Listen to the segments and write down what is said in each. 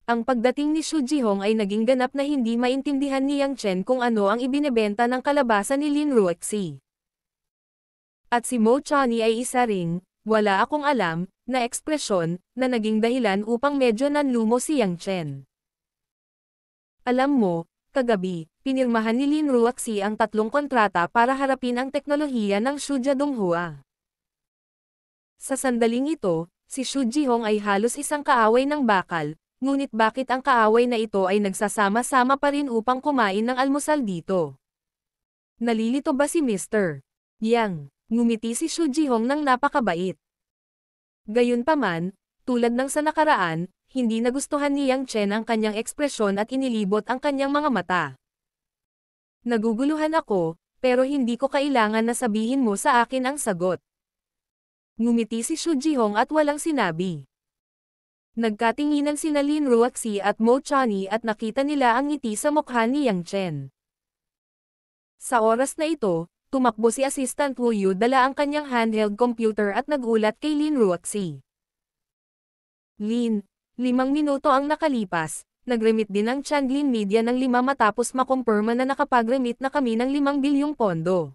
Ang pagdating ni Xu Jihong ay naging ganap na hindi maintindihan ni Yang Chen kung ano ang ibinebenta ng kalabasa ni Lin Ruoxi. At si Mo Chani ay isa ring, wala akong alam, na ekspresyon, na naging dahilan upang medyo nanlumo si Yang Chen. Alam mo, kagabi, pinirmahan ni Lin Ruoxi ang 3 kontrata para harapin ang teknolohiya ng Xu Jiadonghua. Sa sandaling ito, si Xu Jihong ay halos isang kaaway ng bakal. Ngunit bakit ang kaaway na ito ay nagsasama-sama pa rin upang kumain ng almusal dito? Nalilito ba si Mr. Yang? Ngumiti si Xu Jihong ng napakabait. Gayunpaman, tulad ng sa nakaraan, hindi nagustuhan ni Yang Chen ang kanyang ekspresyon at inilibot ang kanyang mga mata. Naguguluhan ako, pero hindi ko kailangan na sabihin mo sa akin ang sagot. Ngumiti si Xu Jihong at walang sinabi. Nagkatinginan sina Lin Ruoxi at Mo Chani at nakita nila ang ngiti sa mukha ni Yang Chen. Sa oras na ito, tumakbo si Assistant Wu Yu dala ang kanyang handheld computer at nagulat kay Lin Ruoxi. Lin, 5 minuto ang nakalipas, nagremit din ang Changlin Media ng 5 matapos makumpirma na nakapagremit na kami ng 5 bilyong pondo.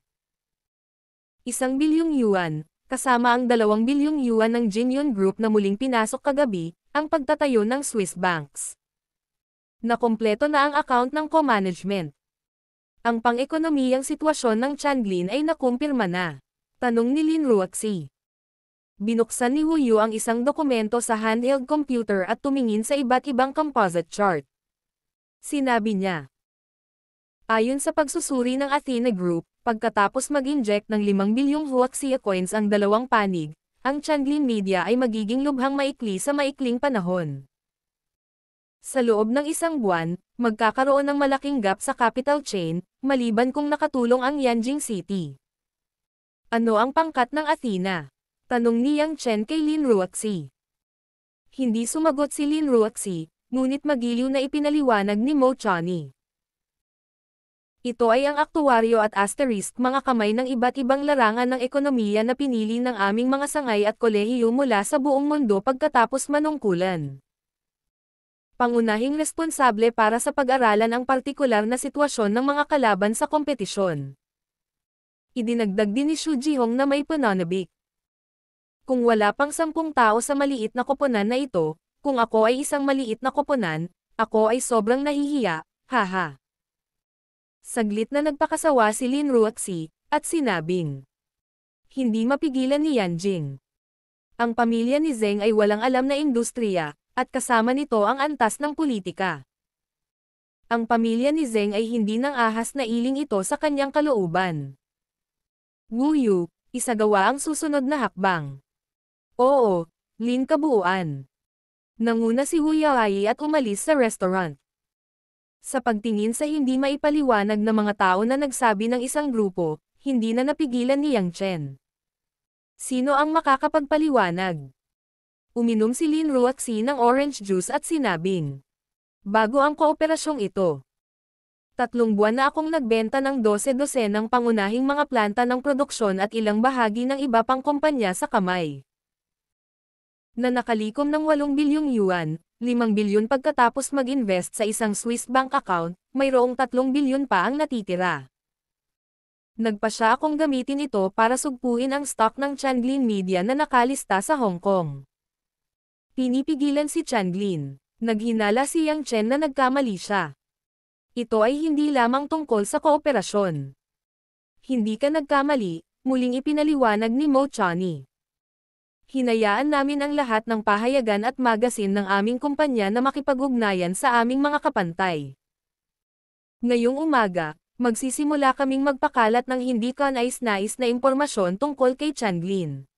1 bilyong yuan, kasama ang 2 bilyong yuan ng Jinyun Group na muling pinasok kagabi, ang pagtatayo ng Swiss banks. Nakompleto na ang account ng co-management. Ang pang-ekonomiyang sitwasyon ng Changlin ay nakumpirma na. Tanong ni Lin Ruoxi. Binuksan ni Wu Yu ang isang dokumento sa handheld computer at tumingin sa iba't ibang composite chart. Sinabi niya. Ayon sa pagsusuri ng Athena Group, pagkatapos mag-inject ng 5 bilyong Huaxia coins ang 2 panig, ang Changlin Media ay magiging lubhang maikli sa maikling panahon. Sa loob ng 1 buwan, magkakaroon ng malaking gap sa capital chain, maliban kung nakatulong ang Yanjing City. Ano ang pangkat ng Athena? Tanong ni Yang Chen kay Lin Ruoxi. Hindi sumagot si Lin Ruoxi, ngunit magiliw na ipinaliwanag ni Mo Chani. Ito ay ang aktuwaryo at asterisk mga kamay ng iba't ibang larangan ng ekonomiya na pinili ng aming mga sangay at kolehiyo mula sa buong mundo pagkatapos manungkulan. Pangunahing responsable para sa pag-aralan ang partikular na sitwasyon ng mga kalaban sa kompetisyon. Idinagdag din ni Xu Jihong na may pananabik. Kung wala pang 10 tao sa maliit na koponan na ito, kung ako ay isang maliit na koponan, ako ay sobrang nahihiya, haha. Saglit na nagpakasawa si Lin Ruoxi, at sinabing. Hindi mapigilan ni Yanjing. Ang pamilya ni Zeng ay walang alam na industriya, at kasama nito ang antas ng politika. Ang pamilya ni Zeng ay hindi nang ahas na iling ito sa kanyang kalooban. Wu Yu, isagawa ang susunod na hakbang. Oo, Lin kabuuan. Nanguna si Wu Yaoyi at umalis sa restaurant. Sa pagtingin sa hindi maipaliwanag na mga tao na nagsabi ng isang grupo, hindi na napigilan ni Yang Chen. Sino ang makakapagpaliwanag? Uminom si Lin Ruoxi ng orange juice at sinabing. Bago ang kooperasyong ito. 3 buwan na akong nagbenta ng 12 ng pangunahing mga planta ng produksyon at ilang bahagi ng iba pang kumpanya sa kamay. Na nakalikom ng 8 bilyong yuan, 5 bilyon pagkatapos mag-invest sa isang Swiss bank account, mayroong 3 bilyon pa ang natitira. Nagpasya akong gamitin ito para sugpuin ang stock ng Changlin Media na nakalista sa Hong Kong. Pinipigilan si Changlin. Naghinala si Yang Chen na nagkamali siya. Ito ay hindi lamang tungkol sa kooperasyon. Hindi ka nagkamali, muling ipinaliwanag ni Mo Chani. Hinayaan namin ang lahat ng pahayagan at magasin ng aming kumpanya na makipag-ugnayan sa aming mga kapantay. Ngayong umaga, magsisimula kaming magpakalat ng hindi kanais-nais na impormasyon tungkol kay Changlin.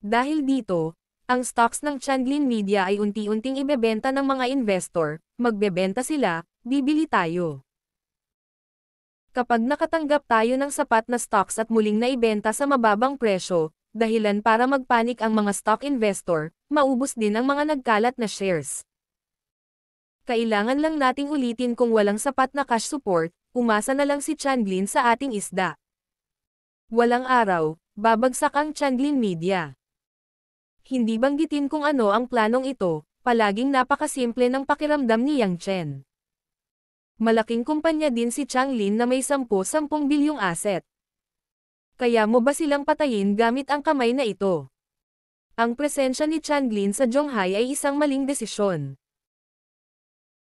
Dahil dito, ang stocks ng Changlin Media ay unti-unting ibebenta ng mga investor, magbebenta sila, bibili tayo. Kapag nakatanggap tayo ng sapat na stocks at muling naibenta sa mababang presyo, dahilan para magpanik ang mga stock investor, maubos din ang mga nagkalat na shares. Kailangan lang nating ulitin kung walang sapat na cash support, umasa na lang si Changlin sa ating isda. Walang araw, babagsak ang Changlin Media. Hindi banggitin kung ano ang planong ito, palaging napakasimple ng pakiramdam ni Yang Chen. Malaking kumpanya din si Changlin na may 10 bilyong asset. Kaya mo ba silang patayin gamit ang kamay na ito? Ang presensya ni Changlin sa Zhonghai ay isang maling desisyon.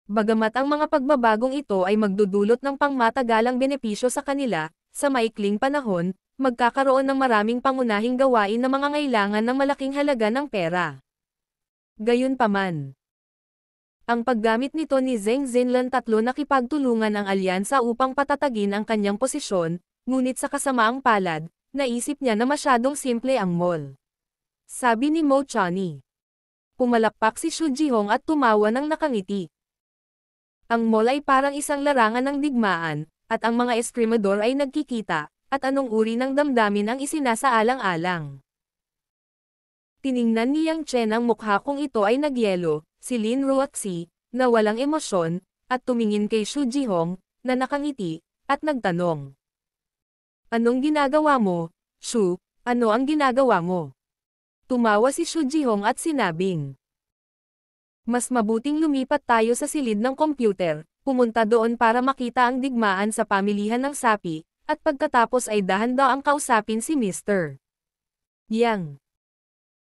Bagamat ang mga pagbabagong ito ay magdudulot ng pangmatagalang benepisyo sa kanila, sa maikling panahon, magkakaroon ng maraming pangunahing gawain na mangangailangan ng malaking halaga ng pera. Gayunpaman, ang paggamit nito ni Zheng Zhenlan tatlo nakipagtulungan ang alyansa upang patatagin ang kanyang posisyon, ngunit sa kasamaang palad, naisip niya na masyadong simple ang mall. Sabi ni Mo Chani. Pumalakpak si Xu Jihong at tumawa ng nakangiti. Ang mall ay parang isang larangan ng digmaan, at ang mga eskrimador ay nagkikita, at anong uri ng damdamin ang isinasaalang-alang. Tiningnan ni Yang Chen ang mukha kung ito ay nagyelo, si Lin Ruoxi, na walang emosyon, at tumingin kay Xu Jihong, na nakangiti, at nagtanong. Anong ginagawa mo, Xu? Ano ang ginagawa mo? Tumawa si Xu Jihong at sinabing. Mas mabuting lumipat tayo sa silid ng computer, pumunta doon para makita ang digmaan sa pamilihan ng sapi, at pagkatapos ay dahan-daang kausapin si Mr. Yang.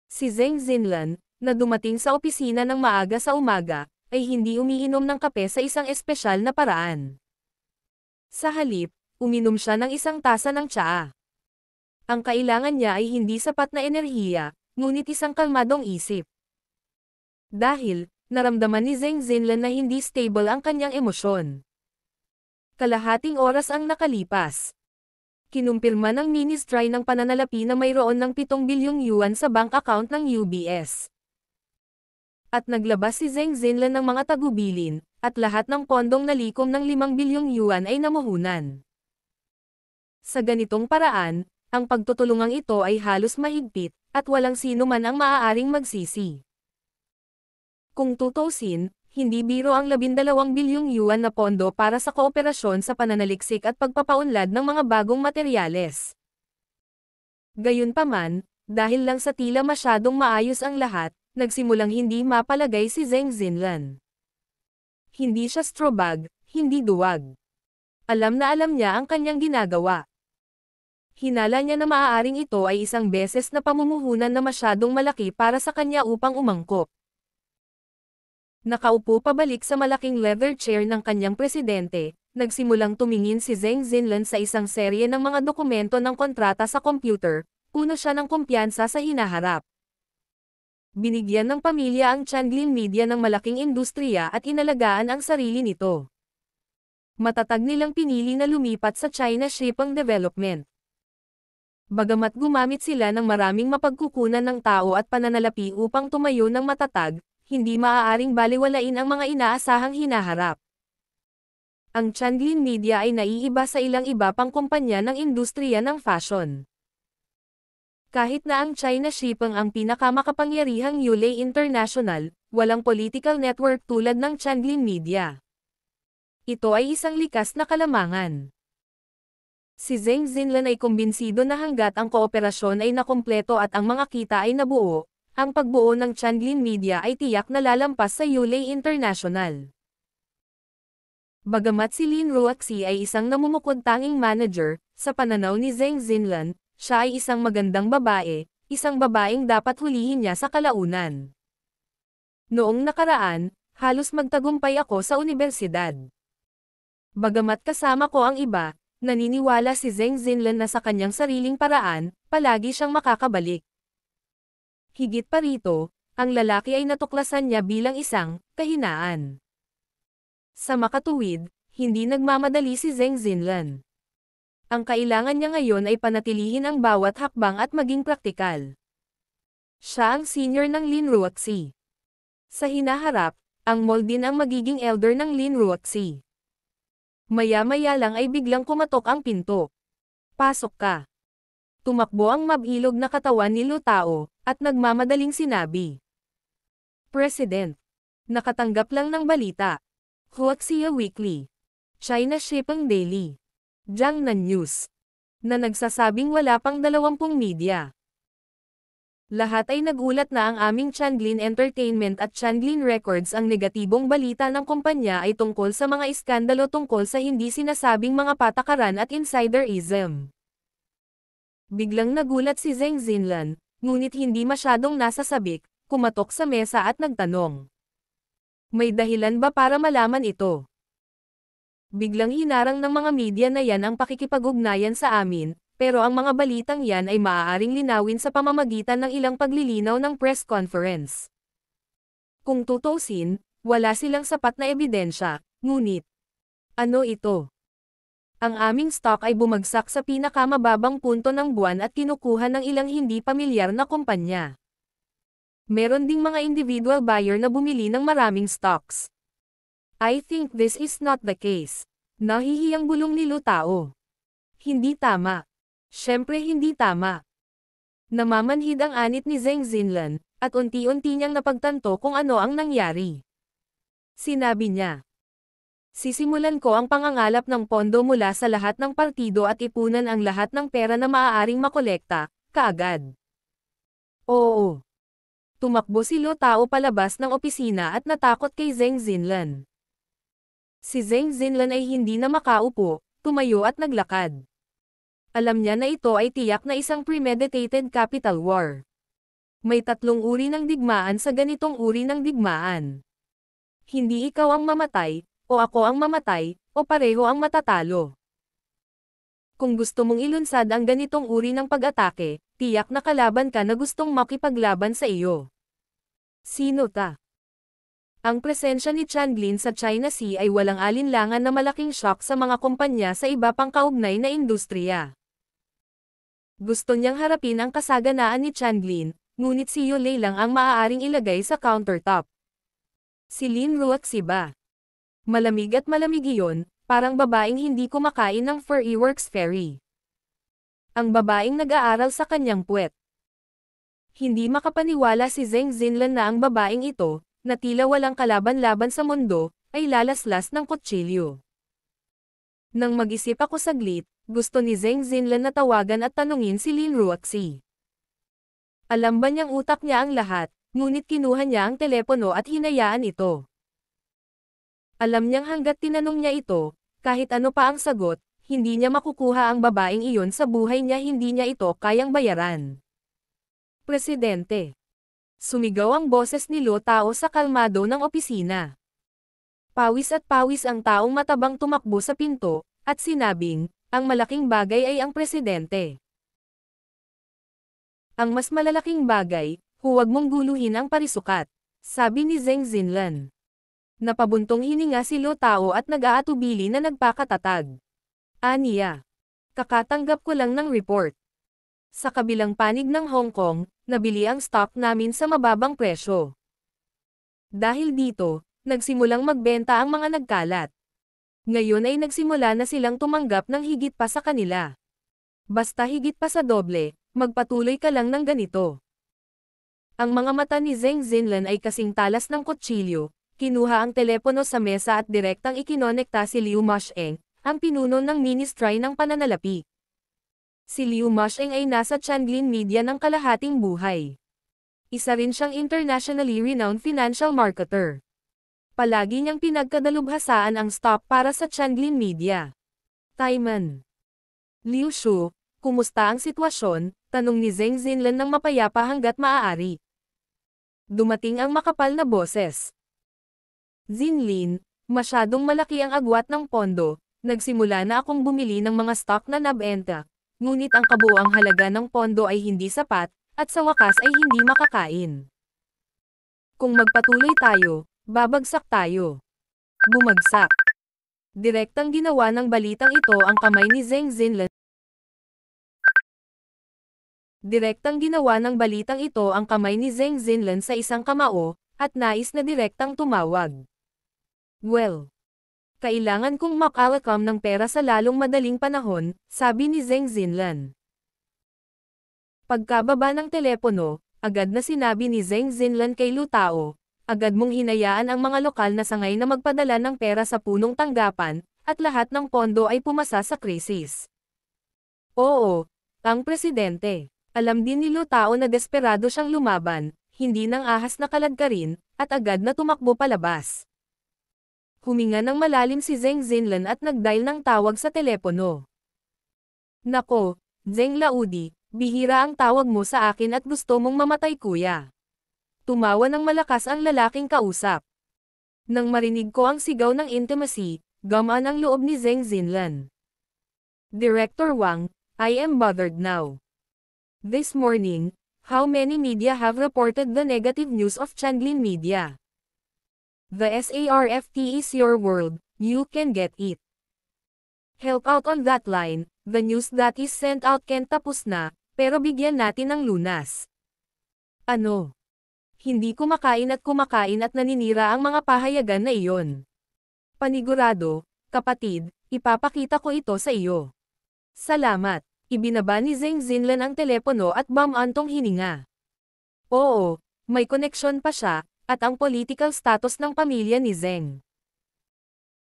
Si Zheng Zhenlan, na dumating sa opisina ng maaga sa umaga, ay hindi umiinom ng kape sa isang espesyal na paraan. Sa halip, uminom siya ng isang tasa ng tsaa. Ang kailangan niya ay hindi sapat na enerhiya, ngunit isang kalmadong isip. Dahil, naramdaman ni Zheng Zhenlan na hindi stable ang kanyang emosyon. Kalahating oras ang nakalipas. Kinumpirma ng Ministry ng Pananalapi na mayroon ng 7 bilyong yuan sa bank account ng UBS. At naglabas si Zheng Zhenlan ng mga tagubilin, at lahat ng pondong nalikom ng 5 bilyong yuan ay namuhunan. Sa ganitong paraan, ang pagtutulungang ito ay halos mahigpit, at walang sino man ang maaaring magsisi. Kung tutusin, hindi biro ang 12 bilyong yuan na pondo para sa kooperasyon sa pananaliksik at pagpapaunlad ng mga bagong materyales. Gayunpaman, dahil lang sa tila masyadong maayos ang lahat, nagsimulang hindi mapalagay si Zheng Zhenlan. Hindi siya strobag, hindi duwag. Alam na alam niya ang kanyang ginagawa. Hinala niya na maaaring ito ay isang beses na pamumuhunan na masyadong malaki para sa kanya upang umangkop. Nakaupo pabalik sa malaking leather chair ng kanyang presidente, nagsimulang tumingin si Zheng Zhenlan sa isang serye ng mga dokumento ng kontrata sa computer, puno siya ng kumpiyansa sa hinaharap. Binigyan ng pamilya ang Changlin Media ng malaking industriya at inalagaan ang sarili nito. Matatag nilang pinili na lumipat sa China Shipeng Development. Bagamat gumamit sila ng maraming mapagkukunan ng tao at pananalapi upang tumayo ng matatag, hindi maaaring baliwalain ang mga inaasahang hinaharap. Ang Changlin Media ay naiiba sa ilang iba pang kumpanya ng industriya ng fashion. Kahit na ang China Shipeng ang pinakamakapangyarihang Yulei International, walang political network tulad ng Changlin Media. Ito ay isang likas na kalamangan. Si Zheng Zhenlan ay kumbinsido na hanggat ang kooperasyon ay nakumpleto at ang mga kita ay nabuo, ang pagbuo ng Changlin Media ay tiyak na lalampas sa Yulei International. Bagamat si Lin Ruoxi ay isang namumukod-tanging manager, sa pananaw ni Zheng Zhenlan, siya ay isang magandang babae, isang babaeng dapat hulihin niya sa kalaunan. Noong nakaraan, halos magtagumpay ako sa universidad. Bagamat kasama ko ang iba, naniniwala si Zheng Zhenlan na sa kanyang sariling paraan, palagi siyang makakabalik. Higit pa rito, ang lalaki ay natuklasan niya bilang isang kahinaan. Sa makatuwid, hindi nagmamadali si Zheng Zhenlan. Ang kailangan niya ngayon ay panatilihin ang bawat hakbang at maging praktikal. Siya ang senior ng Lin Ruoxi. Sa hinaharap, ang mall din ang magiging elder ng Lin Ruoxi. Maya-maya lang ay biglang kumatok ang pinto. Pasok ka. Tumakbo ang mabilog na katawan ni Lu Tao, at nagmamadaling sinabi. President. Nakatanggap lang ng balita. Huaxia Weekly. China Shipeng Daily. Jiangnan News. Na nagsasabing wala pang 20 media. Lahat ay nagulat na ang aming Changlin Entertainment at Changlin Records ang negatibong balita ng kumpanya ay tungkol sa mga iskandalo tungkol sa hindi sinasabing mga patakaran at insiderism. Biglang nagulat si Zheng Xinlan, ngunit hindi masyadong nasasabik, kumatok sa mesa at nagtanong. May dahilan ba para malaman ito? Biglang hinarang ng mga media na yan ang pakikipag-ugnayan sa amin, pero ang mga balitang yan ay maaaring linawin sa pamamagitan ng ilang paglilinaw ng press conference. Kung tutuusin, wala silang sapat na ebidensya, ngunit, ano ito? Ang aming stock ay bumagsak sa pinakamababang punto ng buwan at kinukuha ng ilang hindi pamilyar na kumpanya. Meron ding mga individual buyer na bumili ng maraming stocks. I think this is not the case. Nahihiyang bulong ni Lu Tao. Hindi tama. Siyempre hindi tama. Namamanhid ang anit ni Zheng Xinlan, at unti-unti niyang napagtanto kung ano ang nangyari. Sinabi niya, sisimulan ko ang pangangalap ng pondo mula sa lahat ng partido at ipunan ang lahat ng pera na maaaring makolekta, kaagad. Oo. Tumakbo si Lu Tao palabas ng opisina at natakot kay Zheng Xinlan. Si Zheng Xinlan ay hindi na makaupo, tumayo at naglakad. Alam niya na ito ay tiyak na isang premeditated capital war. May tatlong uri ng digmaan sa ganitong uri ng digmaan. Hindi ikaw ang mamatay, o ako ang mamatay, o pareho ang matatalo. Kung gusto mong ilunsad ang ganitong uri ng pag-atake, tiyak na kalaban ka na gustong makipaglaban sa iyo. Sino ta? Ang presensya ni Changlin sa China Sea ay walang alinlangan na malaking shock sa mga kumpanya sa iba pang kaugnay na industriya. Gusto niyang harapin ang kasaganaan ni Changlin, ngunit si Yulei lang ang maaaring ilagay sa countertop. Si Lin Ruoxi ba? Malamig at malamig iyon, parang babaeng hindi kumakain ng Furryworks Ferry. Ang babaeng nag-aaral sa kanyang puwet. Hindi makapaniwala si Zheng Xinlan na ang babaeng ito, na tila walang kalaban-laban sa mundo, ay lalaslas ng kutsilyo. Nang mag-isip ako saglit, gusto ni Zheng Xinlan na tawagan at tanungin si Lin Ruoxi. Alam ba niyang utak niya ang lahat, ngunit kinuha niya ang telepono at hinayaan ito. Alam niyang hanggat tinanong niya ito, kahit ano pa ang sagot, hindi niya makukuha ang babaeng iyon sa buhay niya, hindi niya ito kayang bayaran. Presidente. Sumigaw ang boses ni Lu Tao sa kalmado ng opisina. Pawis at pawis ang taong matabang tumakbo sa pinto, at sinabing, ang malaking bagay ay ang presidente. Ang mas malalaking bagay, huwag mong guluhin ang parisukat, sabi ni Zheng Xinlan. Napabuntong hininga si Lu Tao at nag-aatubili na nagpakatatag. Aniya. Kakatanggap ko lang ng report. Sa kabilang panig ng Hong Kong, nabili ang stock namin sa mababang presyo. Dahil dito, nagsimulang magbenta ang mga nagkalat. Ngayon ay nagsimula na silang tumanggap ng higit pa sa kanila. Basta higit pa sa doble, magpatuloy ka lang ng ganito. Ang mga mata ni Zheng Xinlan ay kasing talas ng kutsilyo, kinuha ang telepono sa mesa at direktang ikinonekta si Liu Masheng, ang pinuno ng Ministry ng Pananalapi. Si Liu Masheng ay nasa Changlin Media ng kalahating buhay. Isa rin siyang internationally renowned financial marketer. Palagi niyang pinagkadalubhasaan ang stock para sa Changlin Media. Taiman. Liu Shu, kumusta ang sitwasyon? Tanong ni Zheng Xinlan ng mapayapa hanggat maaari. Dumating ang makapal na boses. Xinlin, masyadong malaki ang agwat ng pondo, nagsimula na akong bumili ng mga stock na nabenta, ngunit ang kabuuang halaga ng pondo ay hindi sapat, at sa wakas ay hindi makakain. Kung magpatuloy tayo, babagsak tayo. Bumagsak. Direktang ginawa ng balitang ito ang kamay ni Zheng Xinlan. Direktang ginawa ng balitang ito ang kamay ni Zheng Xinlan sa isang kamao, at nais na direktang tumawag. Well, kailangan kong makalakam ng pera sa lalong madaling panahon, sabi ni Zheng Xinlan. Pagkababa ng telepono, agad na sinabi ni Zheng Xinlan kay Lu Tao, agad mong hinayaan ang mga lokal na sangay na magpadala ng pera sa punong tanggapan, at lahat ng pondo ay pumasa sa krisis. Oo, ang presidente. Alam din ni Lu Tao na desperado siyang lumaban, hindi nang ahas na kaladkarin, at agad na tumakbo palabas. Huminga ng malalim si Zheng Zinlan at nag-dial ng tawag sa telepono. Nako, Zheng Laudi, bihira ang tawag mo sa akin at gusto mong mamatay kuya. Tumawa ng malakas ang lalaking kausap. Nang marinig ko ang sigaw ng intimacy, gamaan ang loob ni Zheng Zinlan. Director Wang, I am bothered now. This morning, how many media have reported the negative news of Changlin Media? The SARFT is your world, you can get it. Help out on that line, the news that is sent out can't tapos na, pero bigyan natin ng lunas. Ano? Hindi kumakain at naninira ang mga pahayagan na iyon. Panigurado, kapatid, ipapakita ko ito sa iyo. Salamat. Ibinaba ni Zheng Zinlan ang telepono at bumantong hininga. Oo, may koneksyon pa siya, at ang political status ng pamilya ni Zheng.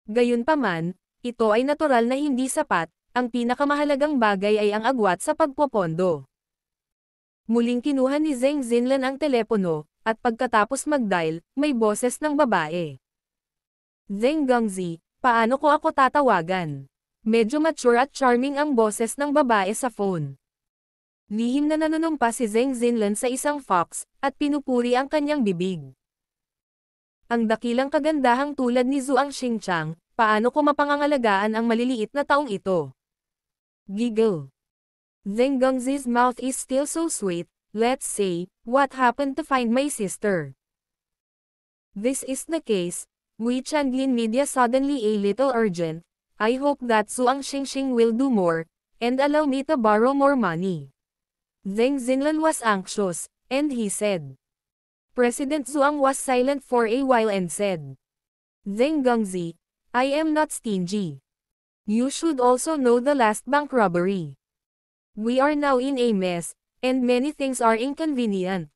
Gayunpaman, ito ay natural na hindi sapat, ang pinakamahalagang bagay ay ang agwat sa pagpopondo. Muling kinuha ni Zheng Zinlan ang telepono, at pagkatapos mag-dial, may boses ng babae. Zheng Gangzi, paano ko ako tatawagan? Medyo mature at charming ang boses ng babae sa phone. Lihim na nanunumpa si Zheng Zinlan sa isang fox, at pinupuri ang kanyang bibig. Ang dakilang kagandahang tulad ni Zhuang Xingchang, paano ko mapangangalagaan ang maliliit na taong ito? Giggle. Zheng Gangzi's mouth is still so sweet, let's say, what happened to find my sister? This is the case, we Changlin Media suddenly a little urgent. I hope that Zhuang Xingxing will do more, and allow me to borrow more money. Zheng Zinlan was anxious, and he said. President Zhuang was silent for a while and said. Zheng Gangzi, I am not stingy. You should also know the last bank robbery. We are now in a mess, and many things are inconvenient.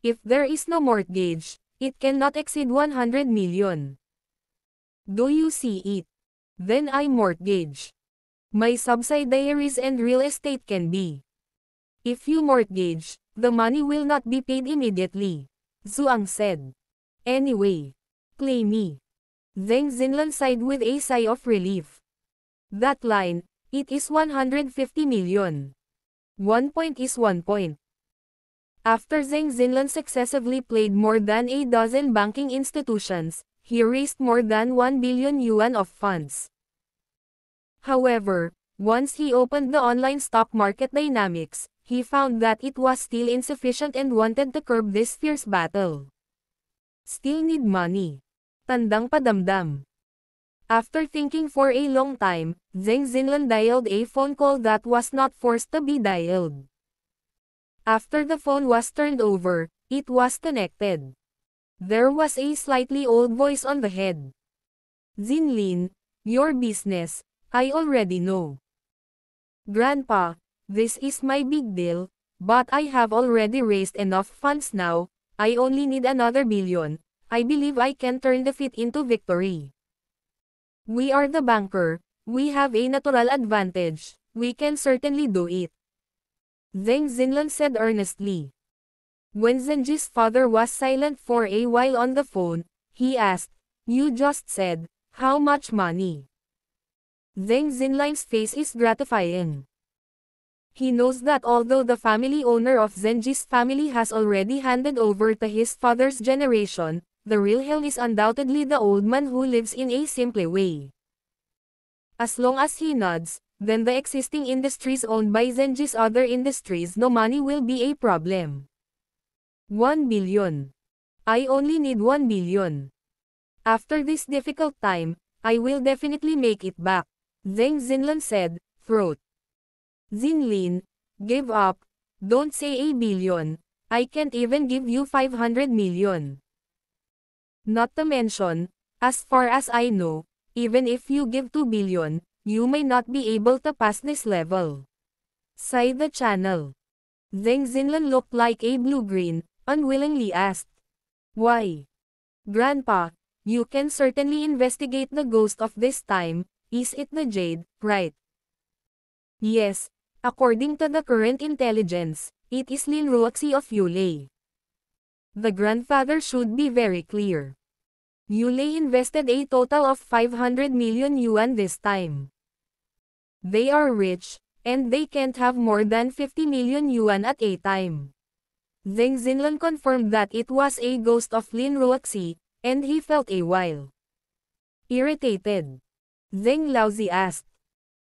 If there is no mortgage, it cannot exceed 100 million. Do you see it? Then I mortgage. My subsidiaries and real estate can be. If you mortgage, the money will not be paid immediately, Zhuang said. Anyway, play me. Zheng Zinlan sighed with a sigh of relief. That line, it is 150 million. 1 point is 1 point. After Zheng Zinlan successively played more than a dozen banking institutions, he raised more than 1 billion yuan of funds. However, once he opened the online stock market dynamics, he found that it was still insufficient and wanted to curb this fierce battle. Still need money. Tandang padamdam. After thinking for a long time, Zheng Zinlan dialed a phone call that was not forced to be dialed. After the phone was turned over, it was connected. There was a slightly old voice on the head. Zinlin, your business, I already know. Grandpa, this is my big deal, but I have already raised enough funds now, I only need another billion, I believe I can turn defeat into victory. We are the banker, we have a natural advantage, we can certainly do it. Zheng Zinlan said earnestly. When Zenji's father was silent for a while on the phone, he asked, you just said, how much money? Zheng Zinlan's face is gratifying. He knows that although the family owner of Zenji's family has already handed over to his father's generation, the real hell is undoubtedly the old man who lives in a simple way. As long as he nods, then the existing industries owned by Zenji's other industries no money will be a problem. 1 billion. I only need 1 billion. After this difficult time, I will definitely make it back, Zheng Zinlan said, throat. Zinlin, give up, don't say a billion, I can't even give you 500 million. Not to mention, as far as I know, even if you give 2 billion, you may not be able to pass this level. Sighed the channel. Zheng Zinlan looked like a blue-green, unwillingly asked. Why? Grandpa, you can certainly investigate the ghost of this time, is it the jade, right? Yes, According to the current intelligence, it is Lin Ruoxi of Yulei. The grandfather should be very clear. Yulei invested a total of 500 million yuan this time. They are rich, and they can't have more than 50 million yuan at a time. Zheng Xinlan confirmed that it was a ghost of Lin Ruoxi, and he felt a while irritated. Zheng Laozi asked,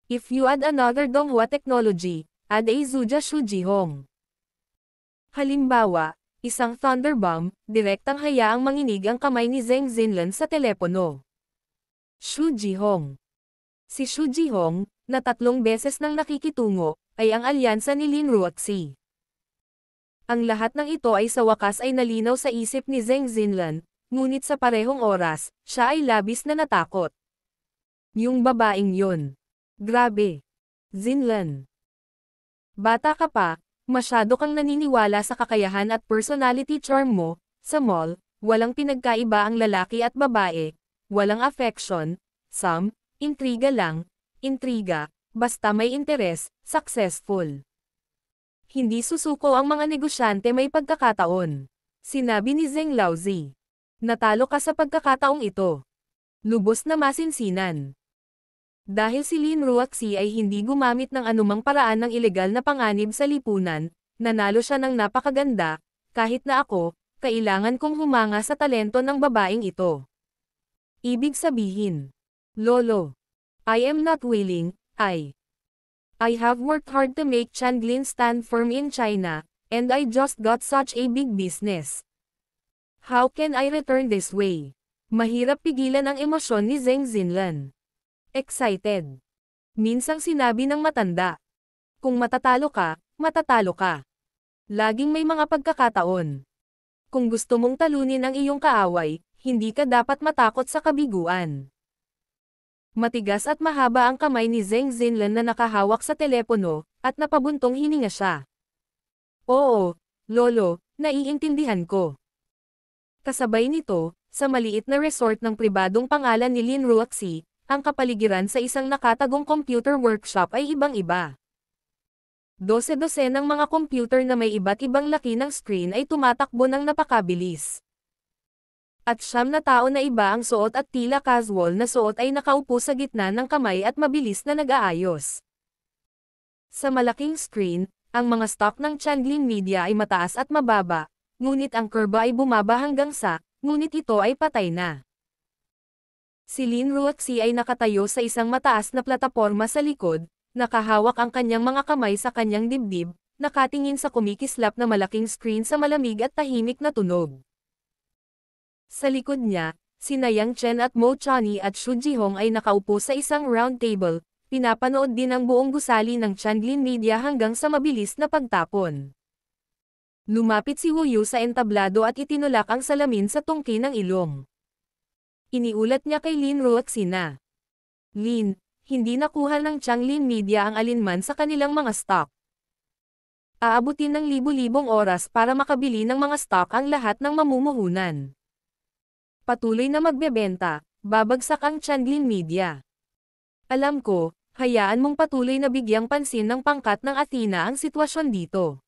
"If you add another Donghua technology, add a Zhuja Shujihong. Halimbawa, isang thunder bomb, direktang hayaang manginig ang kamay ni Zheng Xinlan sa telepono." Xu Jihong. Si Xu Jihong, na 3 beses nang nakikitungo, ay ang alyansa ni Lin Ruoxi. Ang lahat ng ito ay sa wakas ay nalinaw sa isip ni Zheng Xinlan, ngunit sa parehong oras, siya ay labis na natakot. Yung babaeng yun. Grabe. Xinlan. Bata ka pa, masyado kang naniniwala sa kakayahan at personality charm mo. Sa mall, walang pinagkaiba ang lalaki at babae, walang affection, intriga lang, intriga, basta may interes, successful. Hindi susuko ang mga negosyante may pagkakataon. Sinabi ni Zheng Laozi. Natalo ka sa pagkakataong ito. Lubos na masinsinan. Dahil si Lin Ruoxi ay hindi gumamit ng anumang paraan ng ilegal na panganib sa lipunan, nanalo siya ng napakaganda, kahit na ako, kailangan kong humanga sa talento ng babaeng ito. Ibig sabihin, Lolo, I am not willing, I have worked hard to make Changlin stand firm in China, and I just got such a big business. How can I return this way? Mahirap pigilan ang emosyon ni Zheng Xinlan. Excited. Minsang sinabi ng matanda. Kung matatalo ka, matatalo ka. Laging may mga pagkakataon. Kung gusto mong talunin ang iyong kaaway, hindi ka dapat matakot sa kabiguan. Matigas at mahaba ang kamay ni Zheng Xinlan na nakahawak sa telepono, at napabuntong hininga siya. Oo, Lolo, naiintindihan ko. Kasabay nito, sa maliit na resort ng pribadong pangalan ni Lin Ruoxi, ang kapaligiran sa isang nakatagong computer workshop ay ibang-iba. 12 ng mga computer na may iba't ibang laki ng screen ay tumatakbo ng napakabilis. At 9 na tao na iba ang suot at tila casual na suot ay nakaupo sa gitna ng kamay at mabilis na nag-aayos. Sa malaking screen, ang mga stock ng Changlin Media ay mataas at mababa, ngunit ang kurba ay bumaba hanggang ngunit ito ay patay na. Si Lin Ruoxi ay nakatayo sa isang mataas na plataporma sa likod, nakahawak ang kanyang mga kamay sa kanyang dibdib, nakatingin sa kumikislap na malaking screen sa malamig at tahimik na tunog. Sa likod niya, sina Yang Chen at Mo Chani at Xu Jihong ay nakaupo sa isang round table, pinapanood din ang buong gusali ng Changlin Media hanggang sa mabilis na pagtapon. Lumapit si Wu Yu sa entablado at itinulak ang salamin sa tungki ng ilong. Iniulat niya kay Lin Ruoxi na, "Lin, hindi nakuha ng Changlin Media ang alinman sa kanilang mga stock. Aabutin ng libu-libong oras para makabili ng mga stock ang lahat ng mamumuhunan. Patuloy na magbebenta, babagsak ang Changlin Media. Alam ko, hayaan mong patuloy na bigyang pansin ng pangkat ng Athena ang sitwasyon dito.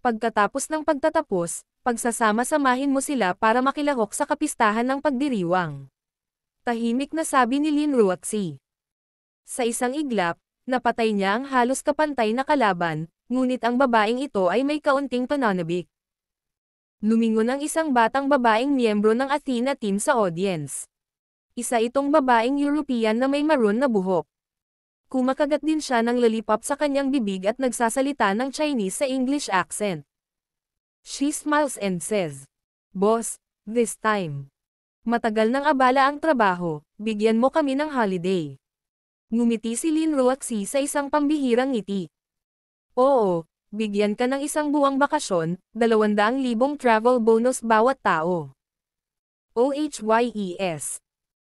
Pagkatapos ng pagtatapos, pagsasama-samahin mo sila para makilahok sa kapistahan ng pagdiriwang." Tahimik na sabi ni Lin Ruoxi. Sa isang iglap, napatay niya ang halos kapantay na kalaban, ngunit ang babaeng ito ay may kaunting pananabik. Lumingon ang isang batang babaeng miyembro ng Athena team sa audience. Isa itong babaeng European na may maroon na buhok. Kumakagat din siya ng lollipop sa kanyang bibig at nagsasalita ng Chinese sa English accent. She smiles and says, "Boss, this time. Matagal nang abala ang trabaho, bigyan mo kami ng holiday." Ngumiti si Lin Ruoxi sa isang pambihirang ngiti. "Oo, bigyan ka ng isang buwang bakasyon, 200,000 travel bonus bawat tao." OHYES.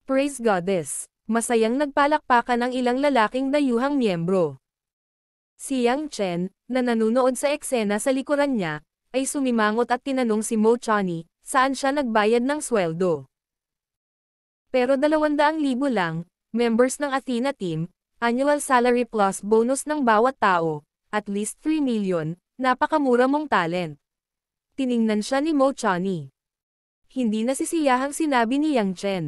Praise Goddess. Masayang nagpalakpakan ang ilang lalaking dayuhang miyembro. Si Yang Chen, na nanunood sa eksena sa likuran niya, ay sumimangot at tinanong si Mo Chani, saan siya nagbayad ng sweldo. Pero 200,000 lang, members ng Athena team, Annual salary plus bonus ng bawat tao, at least 3 million, napakamura mong talent. Tiningnan siya ni Mo Chani. Hindi nasisiyahang sinabi ni Yang Chen.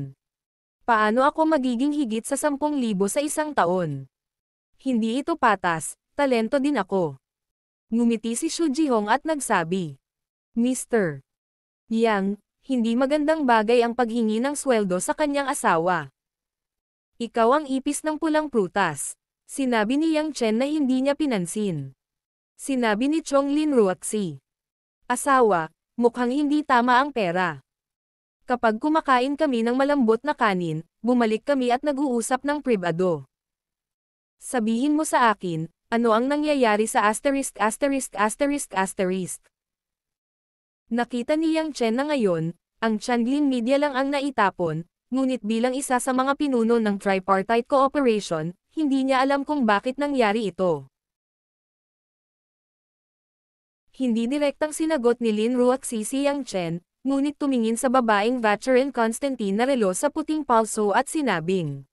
Paano ako magiging higit sa 10,000 sa isang taon? Hindi ito patas, talento din ako. Ngumiti si Xu Jihong at nagsabi. Mr. Yang, hindi magandang bagay ang paghingi ng sweldo sa kanyang asawa. Ikaw ang ipis ng pulang prutas. Sinabi ni Yang Chen na hindi niya pinansin. Sinabi ni Chonglin Ruaxi. Asawa, mukhang hindi tama ang pera. Kapag kumakain kami ng malambot na kanin, bumalik kami at nag-uusap ng pribado. Sabihin mo sa akin, ano ang nangyayari sa asterisk. Nakita ni Yang Chen na ngayon, ang Changlin Media lang ang naitapon, ngunit bilang isa sa mga pinuno ng tripartite cooperation, hindi niya alam kung bakit nangyari ito. Hindi direktang sinagot ni Lin Ruaxi si Yang Chen, ngunit tumingin sa babaeng Vacherin Constantine na relo sa puting palso at sinabing.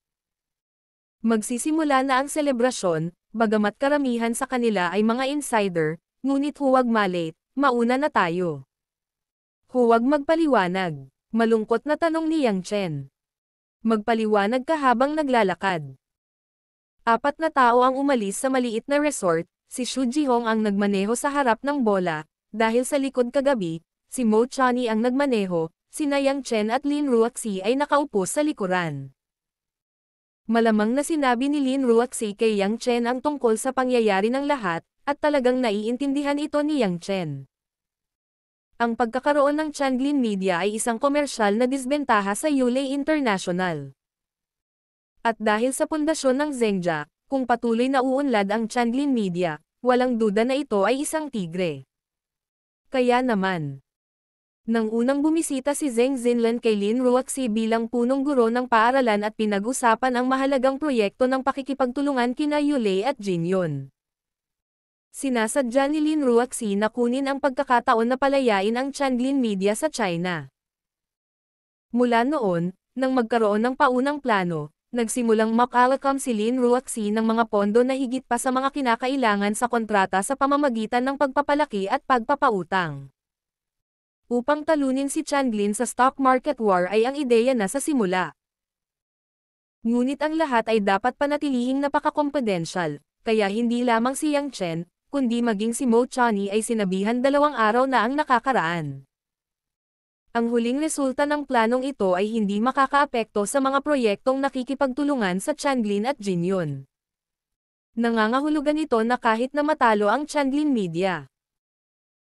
Magsisimula na ang selebrasyon, bagamat karamihan sa kanila ay mga insider, ngunit huwag malate, mauna na tayo. Huwag magpaliwanag. Malungkot na tanong ni Yang Chen. Magpaliwanag ka habang naglalakad. 4 na tao ang umalis sa maliit na resort, si Xu Jihong ang nagmaneho sa harap ng bola, dahil sa likod kagabi, si Mo Chani ang nagmaneho, sina Yang Chen at Lin Ruaxi ay nakaupo sa likuran. Malamang na sinabi ni Lin Ruaxi kay Yang Chen ang tungkol sa pangyayari ng lahat, at talagang naiintindihan ito ni Yang Chen. Ang pagkakaroon ng Changlin Media ay isang komersyal na disbentaha sa Yulei International. At dahil sa pundasyon ng Zhengzhou, kung patuloy na uunlad ang Changlin Media, walang duda na ito ay isang tigre. Kaya naman, nang unang bumisita si Zheng Xinlan kay Lin Ruaxi bilang punong guro ng paaralan at pinag-usapan ang mahalagang proyekto ng pakikipagtulungan kina Yulei at Jinyon. Sinasadya ni Lin Ruaxi na kunin ang pagkakataon na palayain ang Changlin Media sa China. Mula noon, nang magkaroon ng paunang plano, nagsimulang makalakam si Lin Ruaxi ng mga pondo na higit pa sa mga kinakailangan sa kontrata sa pamamagitan ng pagpapalaki at pagpapautang. Upang talunin si Changlin sa stock market war ay ang ideya na sa simula. Ngunit ang lahat ay dapat panatilihing napaka-confidential, kaya hindi lamang si Yang Chen, kundi maging si Mo Chani ay sinabihan 2 araw na ang nakakaraan. Ang huling resulta ng planong ito ay hindi makakaapekto sa mga proyektong nakikipagtulungan sa Changlin at Jinyon. Nangangahulugan ito na kahit na matalo ang Changlin Media,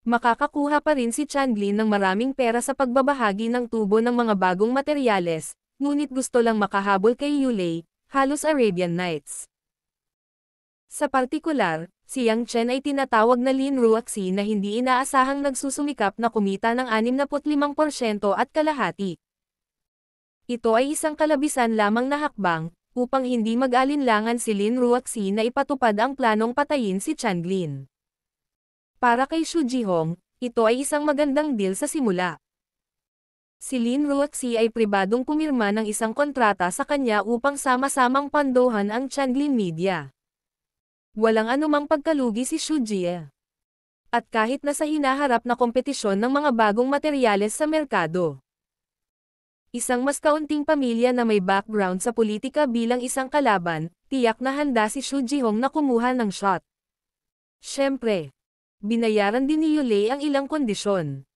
makakakuha pa rin si Changlin ng maraming pera sa pagbabahagi ng tubo ng mga bagong materyales, ngunit gusto lang makahabol kay Yulei, halos Arabian Nights. Sa partikular, si Yang Chen ay tinatawag na Lin Ruaxi na hindi inaasahang nagsusumikap na kumita ng 65% at kalahati. Ito ay isang kalabisan lamang na hakbang, upang hindi mag-alinlangan si Lin Ruaxi na ipatupad ang planong patayin si Changlin. Para kay Xu Jihong, ito ay isang magandang deal sa simula. Si Lin Ruaxi ay pribadong pumirma ng isang kontrata sa kanya upang sama-samang pandohan ang Changlin Media. Walang anumang pagkalugi si Xu Jie. At kahit na sa hinaharap na kompetisyon ng mga bagong materyales sa merkado, isang mas kaunting pamilya na may background sa politika bilang isang kalaban, tiyak na handa si Xu Jihong na kumuha ng shot. Siyempre, binayaran din ni Yulei ang ilang kondisyon.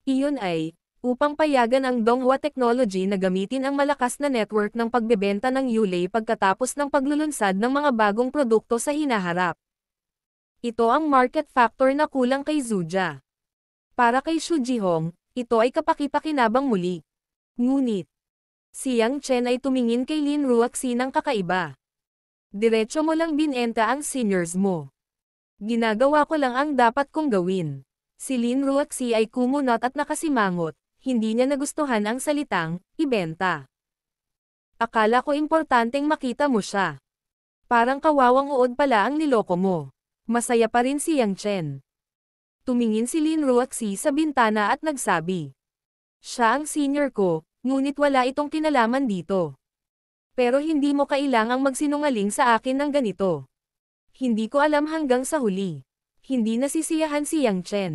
Iyon ay, upang payagan ang Donghua Technology na gamitin ang malakas na network ng pagbebenta ng Yulei pagkatapos ng paglulunsad ng mga bagong produkto sa hinaharap. Ito ang market factor na kulang kay Zhuja. Para kay Xu Jihong, ito ay kapaki-pakinabang muli. Ngunit, si Yang Chen ay tumingin kay Lin Ruaxi ng kakaiba. Diretso mo lang binenta ang seniors mo. Ginagawa ko lang ang dapat kong gawin. Si Lin Ruaxi ay kumunot at nakasimangot. Hindi niya nagustuhan ang salitang, ibenta. Akala ko importanteng makita mo siya. Parang kawawang uod pala ang niloko mo. Masaya pa rin si Yang Chen. Tumingin si Lin Ruaxi sa bintana at nagsabi. Siya ang senior ko, ngunit wala itong kinalaman dito. Pero hindi mo kailangang magsinungaling sa akin ng ganito. Hindi ko alam hanggang sa huli. Hindi nasisiyahan si Yang Chen.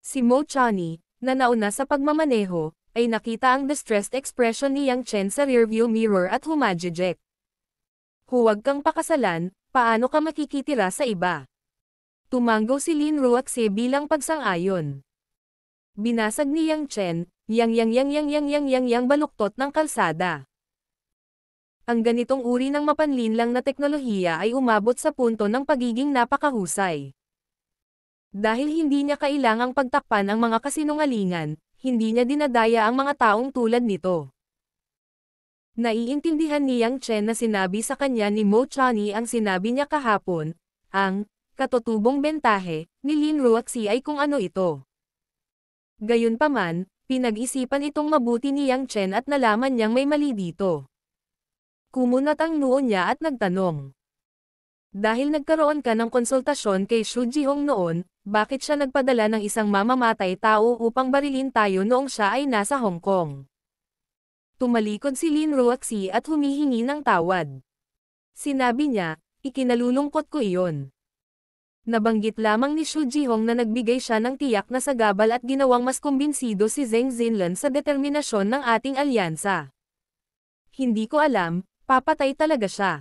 Si Mo Chani, na nauna sa pagmamaneho, ay nakita ang distressed expression ni Yang Chen sa rearview mirror at humajijek. Huwag kang pakasalan, paano ka makikitira sa iba? Tumanggo si Lin Ruaxie bilang pagsang-ayon. Binasag ni Yang Chen, yang baluktot ng kalsada. Ang ganitong uri ng mapanlinlang na teknolohiya ay umabot sa punto ng pagiging napakahusay. Dahil hindi niya kailangang pagtakpan ang mga kasinungalingan, hindi niya dinadaya ang mga taong tulad nito. Naiintindihan ni Yang Chen na sinabi sa kanya ni Mo Chani ang sinabi niya kahapon, ang katutubong bentahe ni Lin Ruaxie ay kung ano ito. Gayunpaman, pinag-isipan itong mabuti ni Yang Chen at nalaman niyang may mali dito. Kumunat ang noo niya at nagtanong. Dahil nagkaroon ka ng konsultasyon kay Xu Jihong noon, bakit siya nagpadala ng isang mamamatay tao upang barilin tayo noong siya ay nasa Hong Kong? Tumalikod si Lin Ruaxie at humihingi ng tawad. Sinabi niya, ikinalulungkot ko iyon. Nabanggit lamang ni Xu Jihong na nagbigay siya ng tiyak na sagabal at ginawang mas kumbinsido si Zheng Xinlan sa determinasyon ng ating alyansa. Hindi ko alam, papatay talaga siya.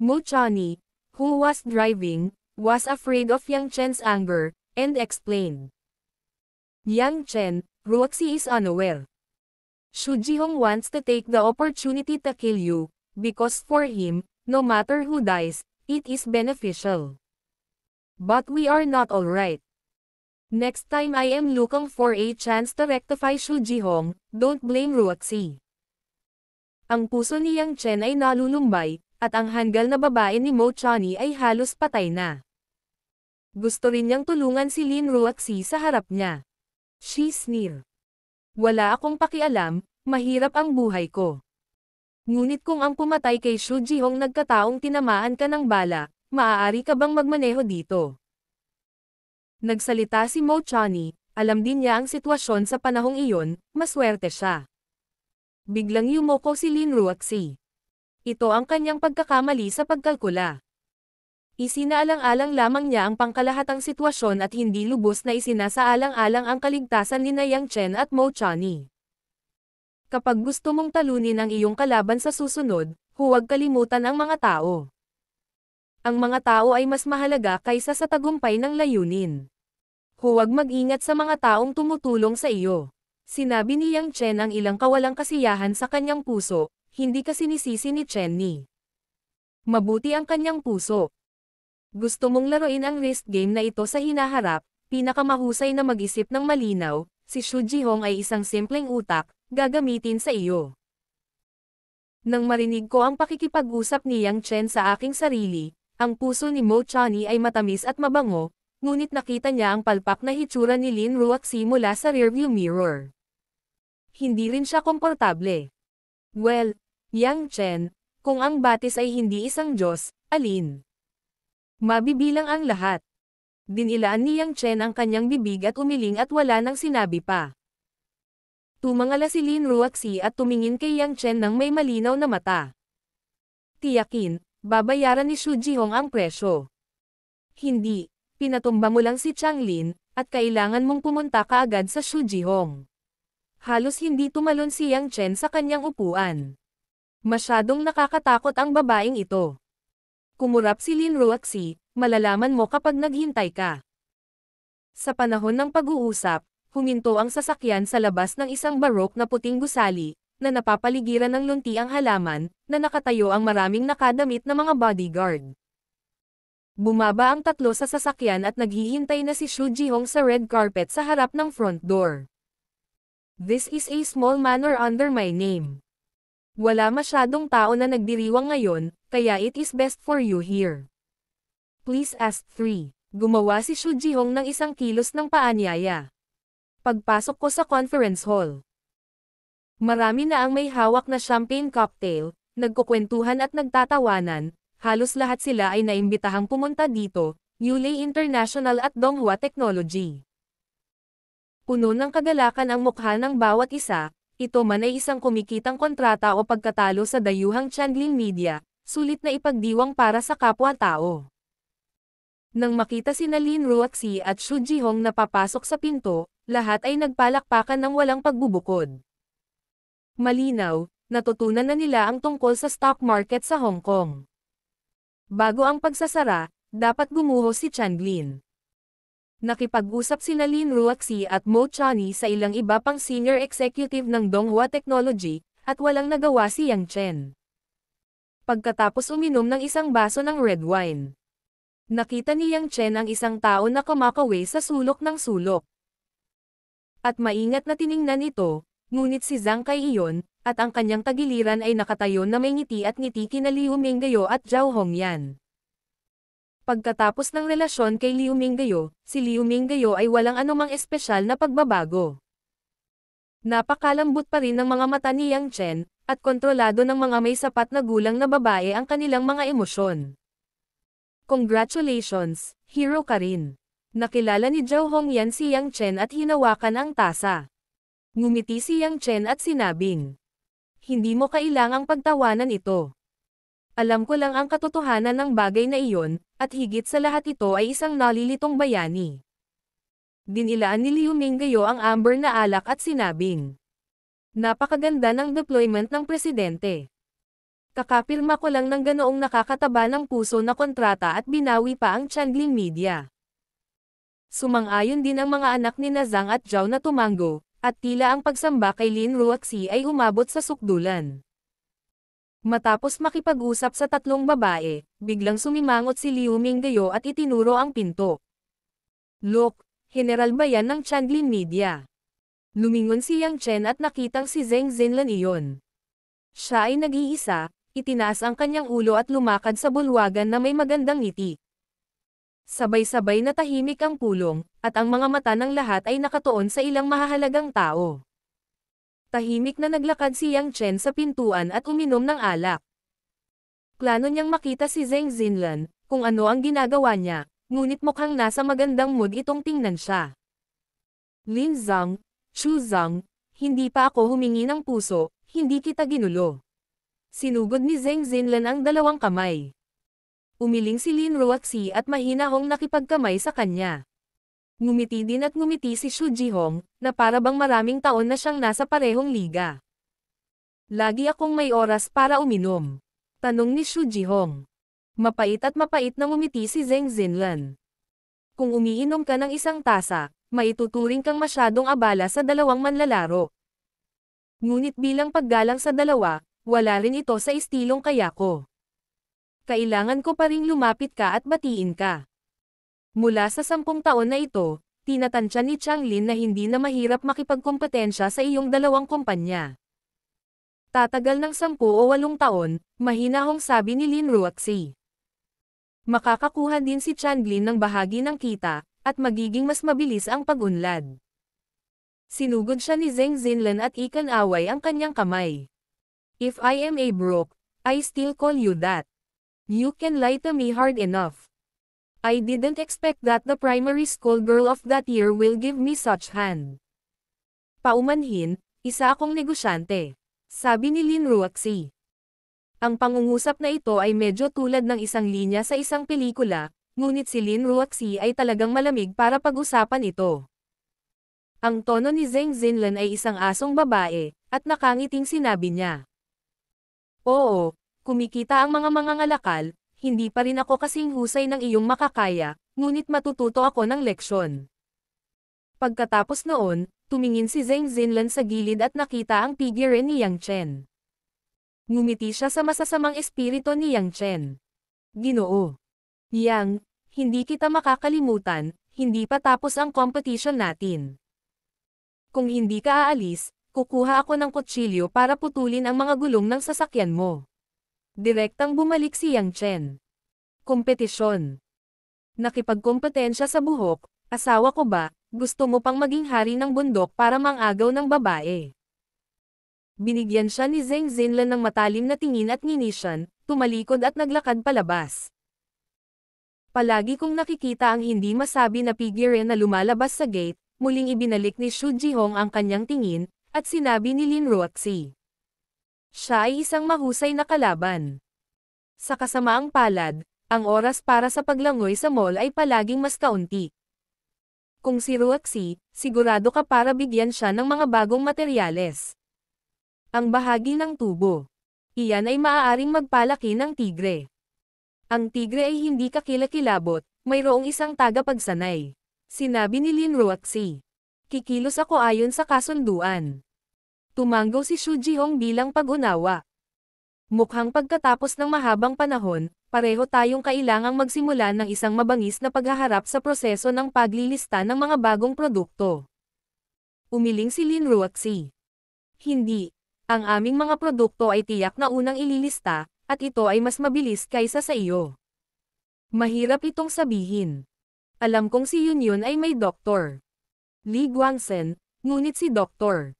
Mo Chani, who was driving, was afraid of Yang Chen's anger, and explained. Yang Chen, Ruaxie is unaware. Xu Jihong wants to take the opportunity to kill you, because for him, no matter who dies, it is beneficial. But we are not alright. Next time I am looking for a chance to rectify Xu Jihong, don't blame Ruaxie. Ang puso ni Yang Chen ay nalulumbay, at ang hanggal na babae ni Mo Chani ay halos patay na. Gusto rin niyang tulungan si Lin Ruaxie sa harap niya. She sneered. Wala akong pakialam, mahirap ang buhay ko. Ngunit kung ang pumatay kay Xu Jihong nagkataong tinamaan ka ng bala, maaari ka bang magmaneho dito? Nagsalita si Mo Chani, alam din niya ang sitwasyon sa panahong iyon, maswerte siya. Biglang yumoko si Lin Ruaxie. Ito ang kanyang pagkakamali sa pagkalkula. Isinaalang-alang lamang niya ang pangkalahatang sitwasyon at hindi lubos na isinasaalang-alang ang kaligtasan ni Yang Chen at Mo Chani. Kapag gusto mong talunin ang iyong kalaban sa susunod, huwag kalimutan ang mga tao. Ang mga tao ay mas mahalaga kaysa sa tagumpay ng layunin. Huwag mag-ingat sa mga taong tumutulong sa iyo. Sinabi ni Yang Chen ang ilang kawalang kasiyahan sa kanyang puso, hindi kasi sinisisi ni Chen ni. Mabuti ang kanyang puso. Gusto mong laruin ang risk game na ito sa hinaharap, pinakamahusay na mag-isip ng malinaw, si Xu Jihong ay isang simpleng utak, gagamitin sa iyo. Nang marinig ko ang pakikipag-usap ni Yang Chen sa aking sarili, ang puso ni Mo Chani ay matamis at mabango, ngunit nakita niya ang palpak na hitsura ni Lin Ruaxie mula sa rearview mirror. Hindi rin siya komportable. Well, Yang Chen, kung ang batis ay hindi isang Diyos, alin? Mabibilang ang lahat. Dinilaan ni Yang Chen ang kanyang bibig at umiling at wala nang sinabi pa. Tumangala si Lin Ruaxie at tumingin kay Yang Chen ng may malinaw na mata. Tiyakin, babayaran ni Xu Jihong ang presyo. Hindi, pinatumba mo lang si Chang Lin, at kailangan mong pumunta kaagad sa Xu Jihong. Halos hindi tumalon si Yang Chen sa kanyang upuan. Masyadong nakakatakot ang babaeng ito. Kumurap si Lin Ruaxie, malalaman mo kapag naghintay ka. Sa panahon ng pag-uusap, huminto ang sasakyan sa labas ng isang barok na puting gusali, na napapaligiran ng lunti ang halaman, na nakatayo ang maraming nakadamit na mga bodyguard. Bumaba ang tatlo sa sasakyan at naghihintay na si Xu Jihong sa red carpet sa harap ng front door. This is a small manor under my name. Wala masyadong tao na nagdiriwang ngayon, kaya it is best for you here. Please ask 3. Gumawa si Xu Jihong ng isang kilos ng paanyaya. Pagpasok ko sa conference hall. Marami na ang may hawak na champagne cocktail, nagkukwentuhan at nagtatawanan, halos lahat sila ay naimbitahang pumunta dito, Yulei International at Donghua Technology. Puno ng kagalakan ang mukha ng bawat isa, ito man ay isang kumikitang kontrata o pagkatalo sa dayuhang Chandlin Media, sulit na ipagdiwang para sa kapwa-tao. Nang makita sina Lin Ruoxi at Xu Jihong na papasok sa pinto, lahat ay nagpalakpakan ng walang pagbubukod. Malinaw, natutunan na nila ang tungkol sa stock market sa Hong Kong. Bago ang pagsasara, dapat gumuho si Chandlin. Nakipag-usap sina Lin Ruoxi at Mo Chani sa ilang iba pang senior executive ng Donghua Technology, at walang nagawa si Yang Chen. Pagkatapos uminom ng isang baso ng red wine, nakita ni Yang Chen ang isang tao na kumakawi sa sulok ng sulok. At maingat na tiningnan ito, ngunit si Zhang Kai iyon, at ang kanyang tagiliran ay nakatayo na may ngiti at ngiti kina Liu Minggayo at Zhao Hongyan. Pagkatapos ng relasyon kay Liu Minggayo, si Liu Minggayo ay walang anumang espesyal na pagbabago. Napakalambot pa rin ng mga mata ni Yang Chen, at kontrolado ng mga may sapat na gulang na babae ang kanilang mga emosyon. Congratulations, hero ka rin. Nakilala ni Zhao Hongyan si Yang Chen at hinawakan ang tasa. Ngumiti si Yang Chen at sinabing, "Hindi mo kailangang pagtawanan ito. Alam ko lang ang katotohanan ng bagay na iyon, at higit sa lahat ito ay isang nalilitong bayani." Dinilaan ni Liu Minggayo ang amber na alak at sinabing, "Napakaganda ng deployment ng presidente. Kakapirma ko lang ng ganoong nakakataba ng puso na kontrata at binawi pa ang Chandlin Media." Sumang-ayon din ang mga anak ni Zhang at Zhao na tumango, at tila ang pagsamba kay Lin Ruoxi ay umabot sa sukdulan. Matapos makipag-usap sa tatlong babae, biglang sumimangot si Liu Minggayo at itinuro ang pinto. "Look, general ba yan ng Chandlin Media?" Lumingon si Yang Chen at nakitang si Zheng Xinlan iyon. Siya ay nag-iisa, itinaas ang kanyang ulo at lumakad sa bulwagan na may magandang ngiti. Sabay-sabay na tahimik ang pulong, at ang mga mata ng lahat ay nakatuon sa ilang mahahalagang tao. Tahimik na naglakad si Yang Chen sa pintuan at uminom ng alak. Plano niyang makita si Zheng Xinlan, kung ano ang ginagawa niya, ngunit mukhang nasa magandang mood itong tingnan siya. "Lin Zhang, Xu Zhang, hindi pa ako humingi ng puso, hindi kita ginulo." Sinugod ni Zheng Xinlan ang dalawang kamay. Umiling si Lin Ruoxi at mahinahong nakipagkamay sa kanya. Ngumiti din at ngumiti si Xu Jihong, na para bang maraming taon na siyang nasa parehong liga. "Lagi akong may oras para uminom?" tanong ni Xu Jihong. Mapait at mapait na ngumiti si Zheng Xinlan. "Kung umiinom ka ng isang tasa, maituturing kang masyadong abala sa dalawang manlalaro. Ngunit bilang paggalang sa dalawa, wala rin ito sa estilong kaya ko. Kailangan ko pa ring lumapit ka at batiin ka." Mula sa 10 taon na ito, tinatansya ni Changlin na hindi na mahirap makipagkompetensya sa iyong dalawang kumpanya. Tatagal ng 10 o 8 taon, mahinahong sabi ni Lin Ruoxi. Makakakuha din si Changlin ng bahagi ng kita, at magiging mas mabilis ang pag-unlad. Sinugod siya ni Zheng Xinlan at ikan-away ang kanyang kamay. "If I am a broke, I still call you that. You can lie to me hard enough. I didn't expect that the primary school girl of that year will give me such hand." Paumanhin, isa akong negosyante, sabi ni Lin Ruoxi. Ang pangungusap na ito ay medyo tulad ng isang linya sa isang pelikula, ngunit si Lin Ruoxi ay talagang malamig para pag-usapan ito. Ang tono ni Zheng Xinlan ay isang asong babae, at nakangiting sinabi niya, "Oo, kumikita ang mga mangangalakal, hindi pa rin ako kasing husay ng iyong makakaya, ngunit matututo ako ng leksyon." Pagkatapos noon, tumingin si Zheng Xinlan sa gilid at nakita ang figure ni Yang Chen. Ngumiti siya sa masasamang espiritu ni Yang Chen. "Ginoo Yang, hindi kita makakalimutan, hindi pa tapos ang competition natin. Kung hindi ka aalis, kukuha ako ng kutsilyo para putulin ang mga gulong ng sasakyan mo." Direktang bumalik si Yang Chen. "Kompetisyon. Nakipagkompetensya sa buhok, asawa ko ba, gusto mo pang maging hari ng bundok para mangagaw ng babae?" Binigyan siya ni Zheng Xinlan ng matalim na tingin at nginisyan, tumalikod at naglakad palabas. Palagi kong nakikita ang hindi masabi na figure na lumalabas sa gate, muling ibinalik ni Xu Jihong ang kanyang tingin, at sinabi ni Lin Ruoxi. Siya ay isang mahusay na kalaban. Sa kasamaang palad, ang oras para sa paglangoy sa mall ay palaging mas kaunti. Kung si Ruoxi, sigurado ka para bigyan siya ng mga bagong materyales. Ang bahagi ng tubo. Iyan ay maaaring magpalaki ng tigre. Ang tigre ay hindi kakilakilabot, mayroong isang tagapagsanay. Sinabi ni Lin Ruoxi. Kikilos ako ayon sa kasunduan. Tumanggo si Xu Jihong bilang pag-unawa. Mukhang pagkatapos ng mahabang panahon, pareho tayong kailangang magsimula ng isang mabangis na paghaharap sa proseso ng paglilista ng mga bagong produkto. Umiling si Lin Ruoxi. Hindi. Ang aming mga produkto ay tiyak na unang ililista, at ito ay mas mabilis kaysa sa iyo. Mahirap itong sabihin. Alam kong si Yun ay may doktor. Li Guangzhen, ngunit si Dr.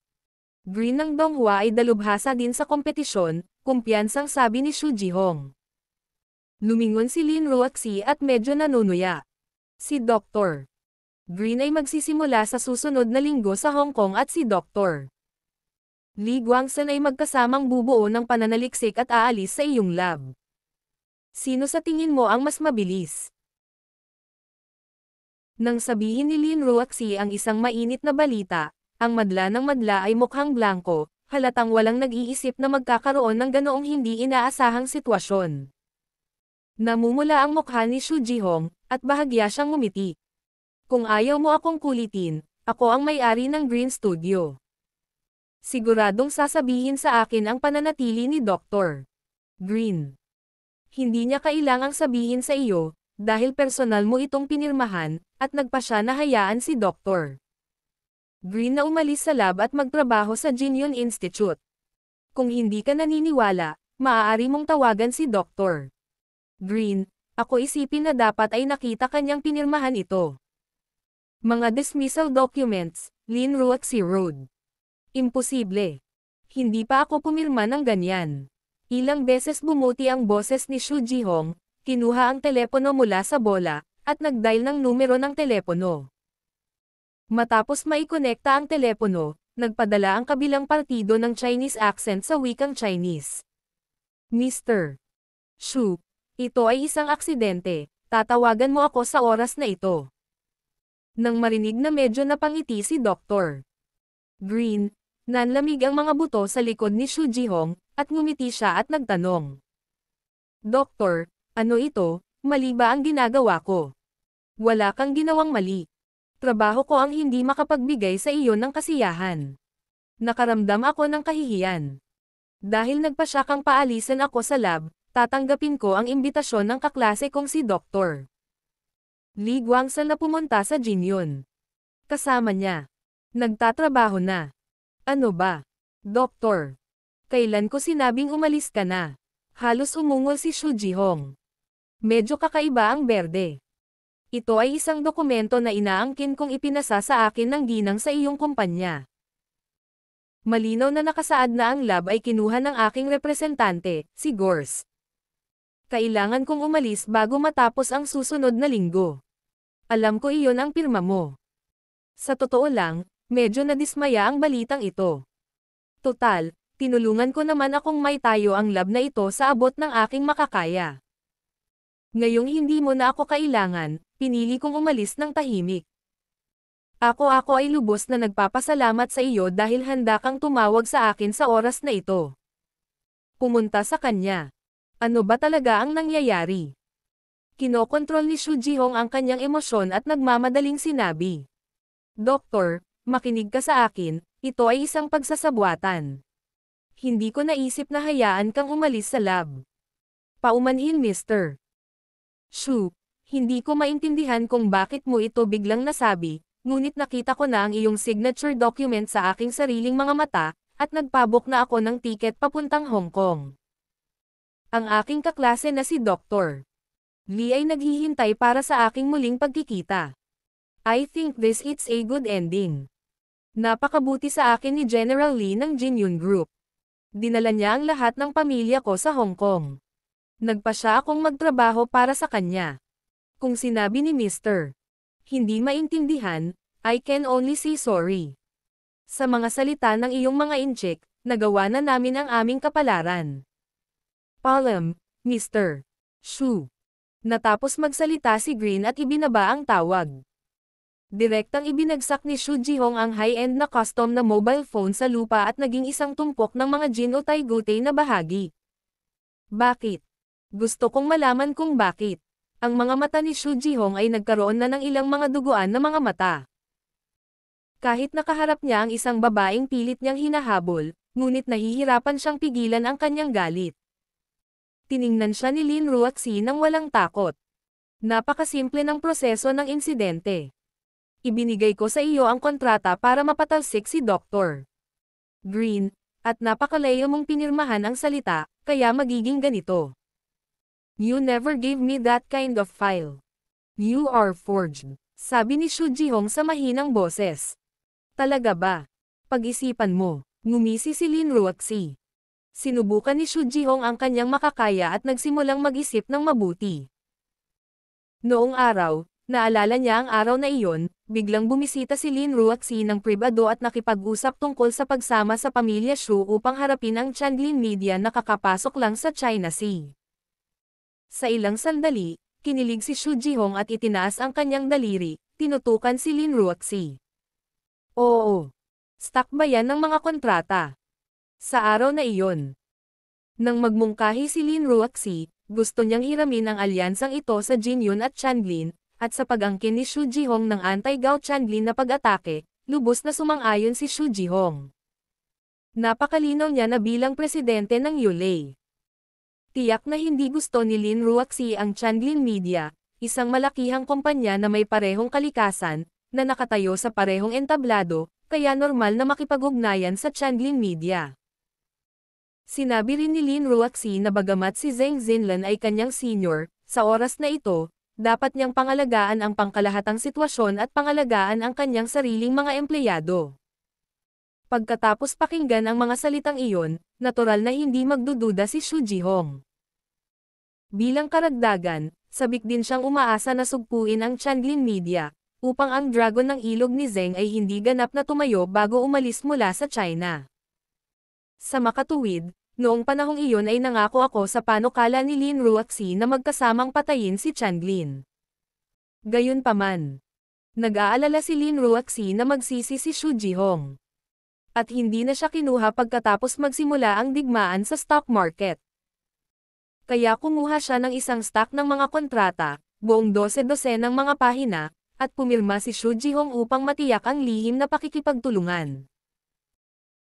Green ng Donghua ay dalubhasa din sa kompetisyon, kumpiyansang sabi ni Xu Jihong. Lumingon si Lin Ruoxi at medyo nanunuya. Si Dr. Green ay magsisimula sa susunod na linggo sa Hong Kong at si Dr. Li Guangzhen ay magkasamang bubuo ng pananaliksik at aalis sa iyong lab. Sino sa tingin mo ang mas mabilis? Nang sabihin ni Lin Ruoxi ang isang mainit na balita, ang madla ng madla ay mukhang blanko, halatang walang nag-iisip na magkakaroon ng ganoong hindi inaasahang sitwasyon. Namumula ang mukha ni Xu Jihong, at bahagya siyang ngumiti. Kung ayaw mo akong kulitin, ako ang may-ari ng Green Studio. Siguradong sasabihin sa akin ang pananatili ni Dr. Green. Hindi niya kailangang sabihin sa iyo, dahil personal mo itong pinirmahan, at nagpa siya na hayaan si Dr. Green na umalis sa lab at magtrabaho sa Jinyun Institute. Kung hindi ka naniniwala, maaari mong tawagan si Dr. Green, ako isipin na dapat ay nakita kanyang pinirmahan ito. Mga dismissal documents, Lin Ruoxi Road. Imposible. Hindi pa ako pumirma ng ganyan. Ilang beses bumuti ang boses ni Xu Jihong, kinuha ang telepono mula sa bola, at nag-dial ng numero ng telepono. Matapos maikonekta ang telepono, nagpadala ang kabilang partido ng Chinese accent sa wikang Chinese. Mr. Xu, ito ay isang aksidente, tatawagan mo ako sa oras na ito. Nang marinig na medyo napangiti si Dr. Green, nanlamig ang mga buto sa likod ni Xu Jihong, at ngumiti siya at nagtanong. Doktor, ano ito, mali ba ang ginagawa ko? Wala kang ginawang mali. Trabaho ko ang hindi makapagbigay sa iyo ng kasiyahan. Nakaramdam ako ng kahihiyan. Dahil nagpasya kang paalisan ako sa lab, tatanggapin ko ang imbitasyon ng kaklase kong si Dr. Li Guangzhen na pumunta sa Jinyun. Kasama niya. Nagtatrabaho na. Ano ba? Doktor. Kailan ko sinabing umalis ka na? Halos umungol si Xu Jihong. Medyo kakaiba ang berde. Ito ay isang dokumento na inaangkin kong ipinasa sa akin ng ginang sa iyong kumpanya. Malinaw na nakasaad na ang lab ay kinuha ng aking representante, si Gors. Kailangan kong umalis bago matapos ang susunod na linggo. Alam ko iyon ang pirma mo. Sa totoo lang, medyo nadismaya ang balitang ito. Total, tinulungan ko naman akong may tayo ang lab na ito sa abot ng aking makakaya. Ngayong hindi mo na ako kailangan, pinili kong umalis ng tahimik. Ako ay lubos na nagpapasalamat sa iyo dahil handa kang tumawag sa akin sa oras na ito. Pumunta sa kanya. Ano ba talaga ang nangyayari? Kinokontrol ni Xu Jihong ang kanyang emosyon at nagmamadaling sinabi. Doktor, makinig ka sa akin, ito ay isang pagsasabwatan. Hindi ko naisip na hayaan kang umalis sa lab. Paumanhin Mr. Xu, hindi ko maintindihan kung bakit mo ito biglang nasabi, ngunit nakita ko na ang iyong signature document sa aking sariling mga mata, at nagpabook na ako ng tiket papuntang Hong Kong. Ang aking kaklase na si Dr. Li ay naghihintay para sa aking muling pagkikita. I think this it's a good ending. Napakabuti sa akin ni General Li ng Jinyun Group. Dinala niya ang lahat ng pamilya ko sa Hong Kong. Nagpa siya akong magtrabaho para sa kanya. Kung sinabi ni Mr. Hindi maintindihan, I can only say sorry. Sa mga salita ng iyong mga inchik, nagawa na namin ang aming kapalaran. Palm, Mr. Shu. Natapos magsalita si Green at ibinaba ang tawag. Direktang ibinagsak ni Shu Jihong ang high-end na custom na mobile phone sa lupa at naging isang tumpok ng mga Jin o Taigutei na bahagi. Bakit? Gusto kong malaman kung bakit. Ang mga mata ni Shu Jihong ay nagkaroon na ng ilang mga duguan na mga mata. Kahit nakaharap niya ang isang babaeng pilit niyang hinahabol, ngunit nahihirapan siyang pigilan ang kanyang galit. Tiningnan siya ni Lin Ruaxi nang walang takot. Napakasimple ng proseso ng insidente. Ibinigay ko sa iyo ang kontrata para mapatalsik si Dr. Green, at napakalayo mong pinirmahan ang salita, kaya magiging ganito. You never gave me that kind of file. You are forged, sabi ni Shu Jihong sa mahinang boses. Talaga ba? Pag-isipan mo, ngumisi si Lin Ruaxi. Sinubukan ni Shu Jihong ang kanyang makakaya at nagsimulang mag-isip ng mabuti. Noong araw, naalala niya ang araw na iyon, biglang bumisita si Lin Ruaxi ng pribado at nakipag-usap tungkol sa pagsama sa pamilya Shu upang harapin ang Changlin Media na kakapasok lang sa China Sea. Sa ilang sandali, kinilig si Shu Jihong at itinaas ang kanyang daliri, tinutukan si Lin Ruaxi. Oo. Stock ba yan ng mga kontrata? Sa araw na iyon. Nang magmungkahi si Lin Ruaxi, gusto niyang hiramin ang alyansang ito sa Jinyun at Changlin, at sa pag-angkin ni Shu Jihong ng anti-Gao Changlin na pag-atake, lubos na sumang-ayon si Shu Jihong. Napakalinaw niya na bilang presidente ng Yulei. Tiyak na hindi gusto ni Lin Ruaxi ang Changlin Media, isang malakihang kumpanya na may parehong kalikasan, na nakatayo sa parehong entablado, kaya normal na makipag-ugnayan sa Changlin Media. Sinabi rin ni Lin Ruaxi na bagamat si Zheng Xinlan ay kanyang senior, sa oras na ito, dapat niyang pangalagaan ang pangkalahatang sitwasyon at pangalagaan ang kanyang sariling mga empleyado. Pagkatapos pakinggan ang mga salitang iyon, natural na hindi magdududa si Shu Jihong. Bilang karagdagan, sabik din siyang umaasa na sugpuin ang Changlin Media, upang ang dragon ng ilog ni Zheng ay hindi ganap na tumayo bago umalis mula sa China. Sa makatuwid, noong panahong iyon ay nangako ako sa panukala ni Lin Ruaxi na magkasamang patayin si Changlin. Gayunpaman, nag-aalala si Lin Ruaxi na magsisi si Shu Jihong. At hindi na siya kinuha pagkatapos magsimula ang digmaan sa stock market. Kaya kumuha siya ng isang stock ng mga kontrata, buong 12 ng mga pahina, at pumirma si Shu Jihong upang matiyak ang lihim na pakikipagtulungan.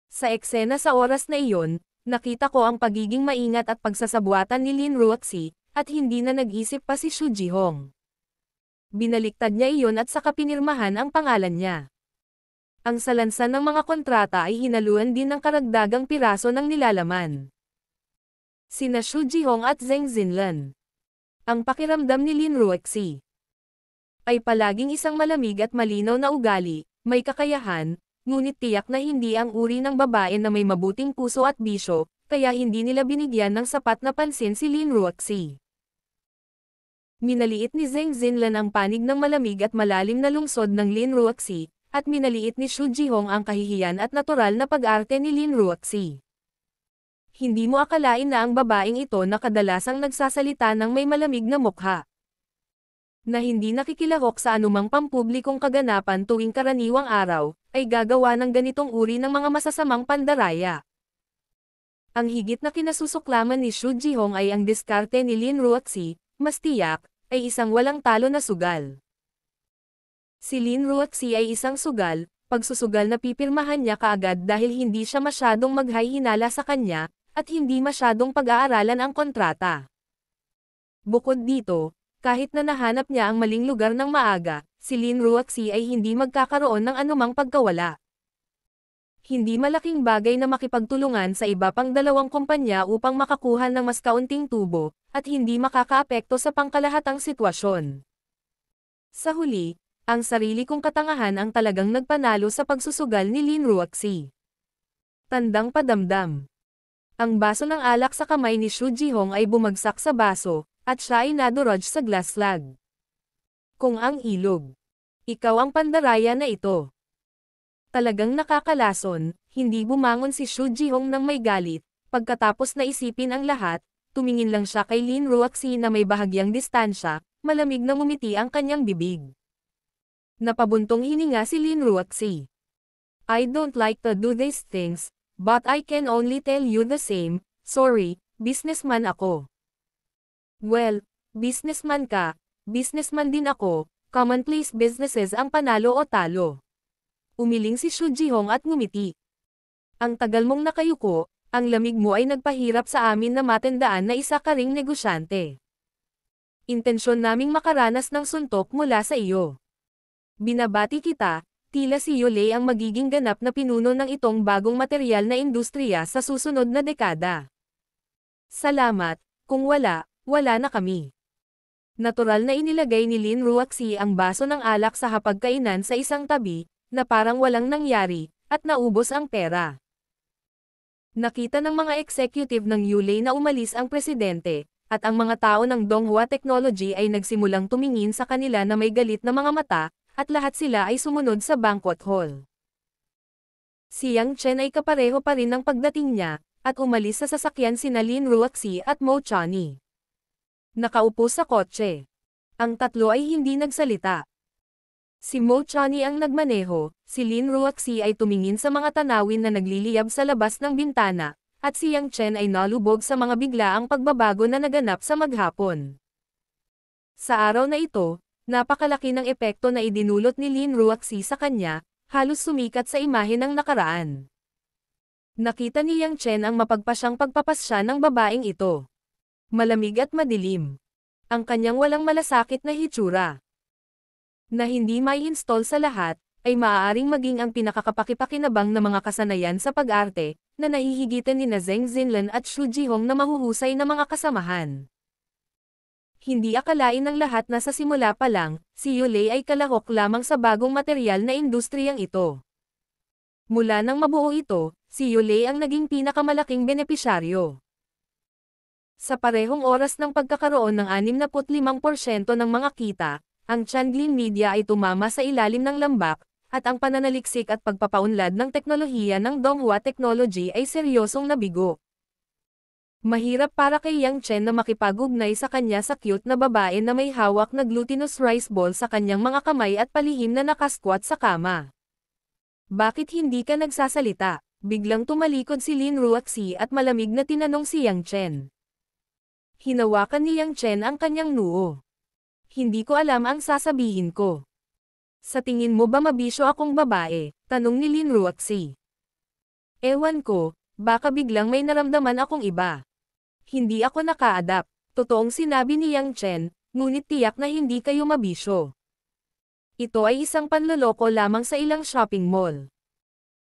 Sa eksena sa oras na iyon, nakita ko ang pagiging maingat at pagsasabuatan ni Lin Ruaxi, at hindi na nag-isip pa si Shu Jihong. Binaliktad niya iyon at saka pinirmahan ang pangalan niya. Ang salansan ng mga kontrata ay hinaluan din ng karagdagang piraso ng nilalaman. Sina Shu Jihong at Zheng Xinlan. Ang pakiramdam ni Lin Ruaxi ay palaging isang malamig at malinaw na ugali, may kakayahan, ngunit tiyak na hindi ang uri ng babae na may mabuting puso at bisyo, kaya hindi nila binigyan ng sapat na pansin si Lin Ruaxi. Minaliit ni Zheng Xinlan ang panig ng malamig at malalim na lungsod ng Lin Ruaxi, at minaliit ni Shu Jihong ang kahihiyan at natural na pag-arte ni Lin Ruaxi. Hindi mo akalain na ang babaeng ito na kadalasang nagsasalita ng may malamig na mukha, na hindi nakikilahok sa anumang pampublikong kaganapan tuwing karaniwang araw, ay gagawa ng ganitong uri ng mga masasamang pandaraya. Ang higit na kinasusuklaman ni Shu Jihong ay ang diskarte ni Lin Ruaxi, mas tiyak, ay isang walang talo na sugal. Si Lin Ruaxi ay isang sugal, pagsusugal na pipirmahan niya kaagad dahil hindi siya masyadong maghay-hinala sa kanya, at hindi masyadong pag-aaralan ang kontrata. Bukod dito, kahit na nahanap niya ang maling lugar ng maaga, si Lin Ruaxi ay hindi magkakaroon ng anumang pagkawala. Hindi malaking bagay na makipagtulungan sa iba pang dalawang kumpanya upang makakuha ng mas kaunting tubo, at hindi makakaapekto sa pangkalahatang sitwasyon. Sa huli, ang sarili kong katangahan ang talagang nagpanalo sa pagsusugal ni Lin Ruaxi. Tandang padamdam. Ang baso ng alak sa kamay ni Shu Jihong ay bumagsak sa baso, at siya ay nadurog sa glass slug. Kung ang ilog. Ikaw ang pandaraya na ito. Talagang nakakalason, hindi bumangon si Xu Jihong nang may galit, pagkatapos na isipin ang lahat, tumingin lang siya kay Lin Ruoxi na may bahagyang distansya, malamig na ngumiti ang kanyang bibig. Napabuntong hininga si Lin Ruoxi. I don't like to do these things, but I can only tell you the same, sorry, businessman ako. Well, businessman ka, businessman din ako, commonplace businesses ang panalo o talo. Umiling si Xu Jihong at ngumiti. Ang tagal mong nakayuko, ang lamig mo ay nagpahirap sa amin na matandaan na isa ka ring negosyante. Intensyon naming makaranas ng suntok mula sa iyo. Binabati kita, tila si Yole ang magiging ganap na pinuno ng itong bagong materyal na industriya sa susunod na dekada. Salamat, kung wala, wala na kami. Natural na inilagay ni Lin Ruoxi ang baso ng alak sa hapagkainan sa isang tabi, na parang walang nangyari, at naubos ang pera. Nakita ng mga executive ng Yole na umalis ang presidente, at ang mga tao ng Donghua Technology ay nagsimulang tumingin sa kanila na may galit na mga mata, at lahat sila ay sumunod sa banquet hall. Si Yang Chen ay kapareho pa rin ng pagdating niya, at umalis sa sasakyan sina Lin Ruoxi at Mo Chani. Nakaupo sa kotse. Ang tatlo ay hindi nagsalita. Si Mo Chani ang nagmaneho, si Lin Ruoxi ay tumingin sa mga tanawin na nagliliyab sa labas ng bintana, at si Yang Chen ay nalubog sa mga biglaang pagbabago na naganap sa maghapon. Sa araw na ito, napakalaki ng epekto na idinulot ni Lin Ruoxi sa kanya, halos sumikat sa imahe ng nakaraan. Nakita ni Yang Chen ang mapagpasyang pagpapasya ng babaeng ito. Malamig at madilim. Ang kanyang walang malasakit na hitsura. Na hindi may install sa lahat, ay maaaring maging ang pinakakapakipakinabang na mga kasanayan sa pag-arte, na nahihigitan ni na Zheng Xinlan at Xu Jihong na mahuhusay na mga kasamahan. Hindi akalain ng lahat na sa simula pa lang, si Yole ay kalahok lamang sa bagong materyal na industriyang ito. Mula nang mabuo ito, si Yole ang naging pinakamalaking benepisyaryo. Sa parehong oras ng pagkakaroon ng 65% ng mga kita, ang Changlin Media ay tumama sa ilalim ng lambak, at ang pananaliksik at pagpapaunlad ng teknolohiya ng Donghua Technology ay seryosong nabigo. Mahirap para kay Yang Chen na makipag-ugnay sa kanya sa cute na babae na may hawak na glutinous rice ball sa kanyang mga kamay at palihim na nakasquat sa kama. Bakit hindi ka nagsasalita? Biglang tumalikod si Lin Ruoxi at malamig na tinanong si Yang Chen. Hinawakan ni Yang Chen ang kanyang noo. Hindi ko alam ang sasabihin ko. Sa tingin mo ba mabisyo akong babae? Tanong ni Lin Ruoxi. Ewan ko, baka biglang may naramdaman akong iba. Hindi ako naka-adapt, totoong sinabi ni Yang Chen, ngunit tiyak na hindi kayo mabisyo. Ito ay isang panloloko lamang sa ilang shopping mall.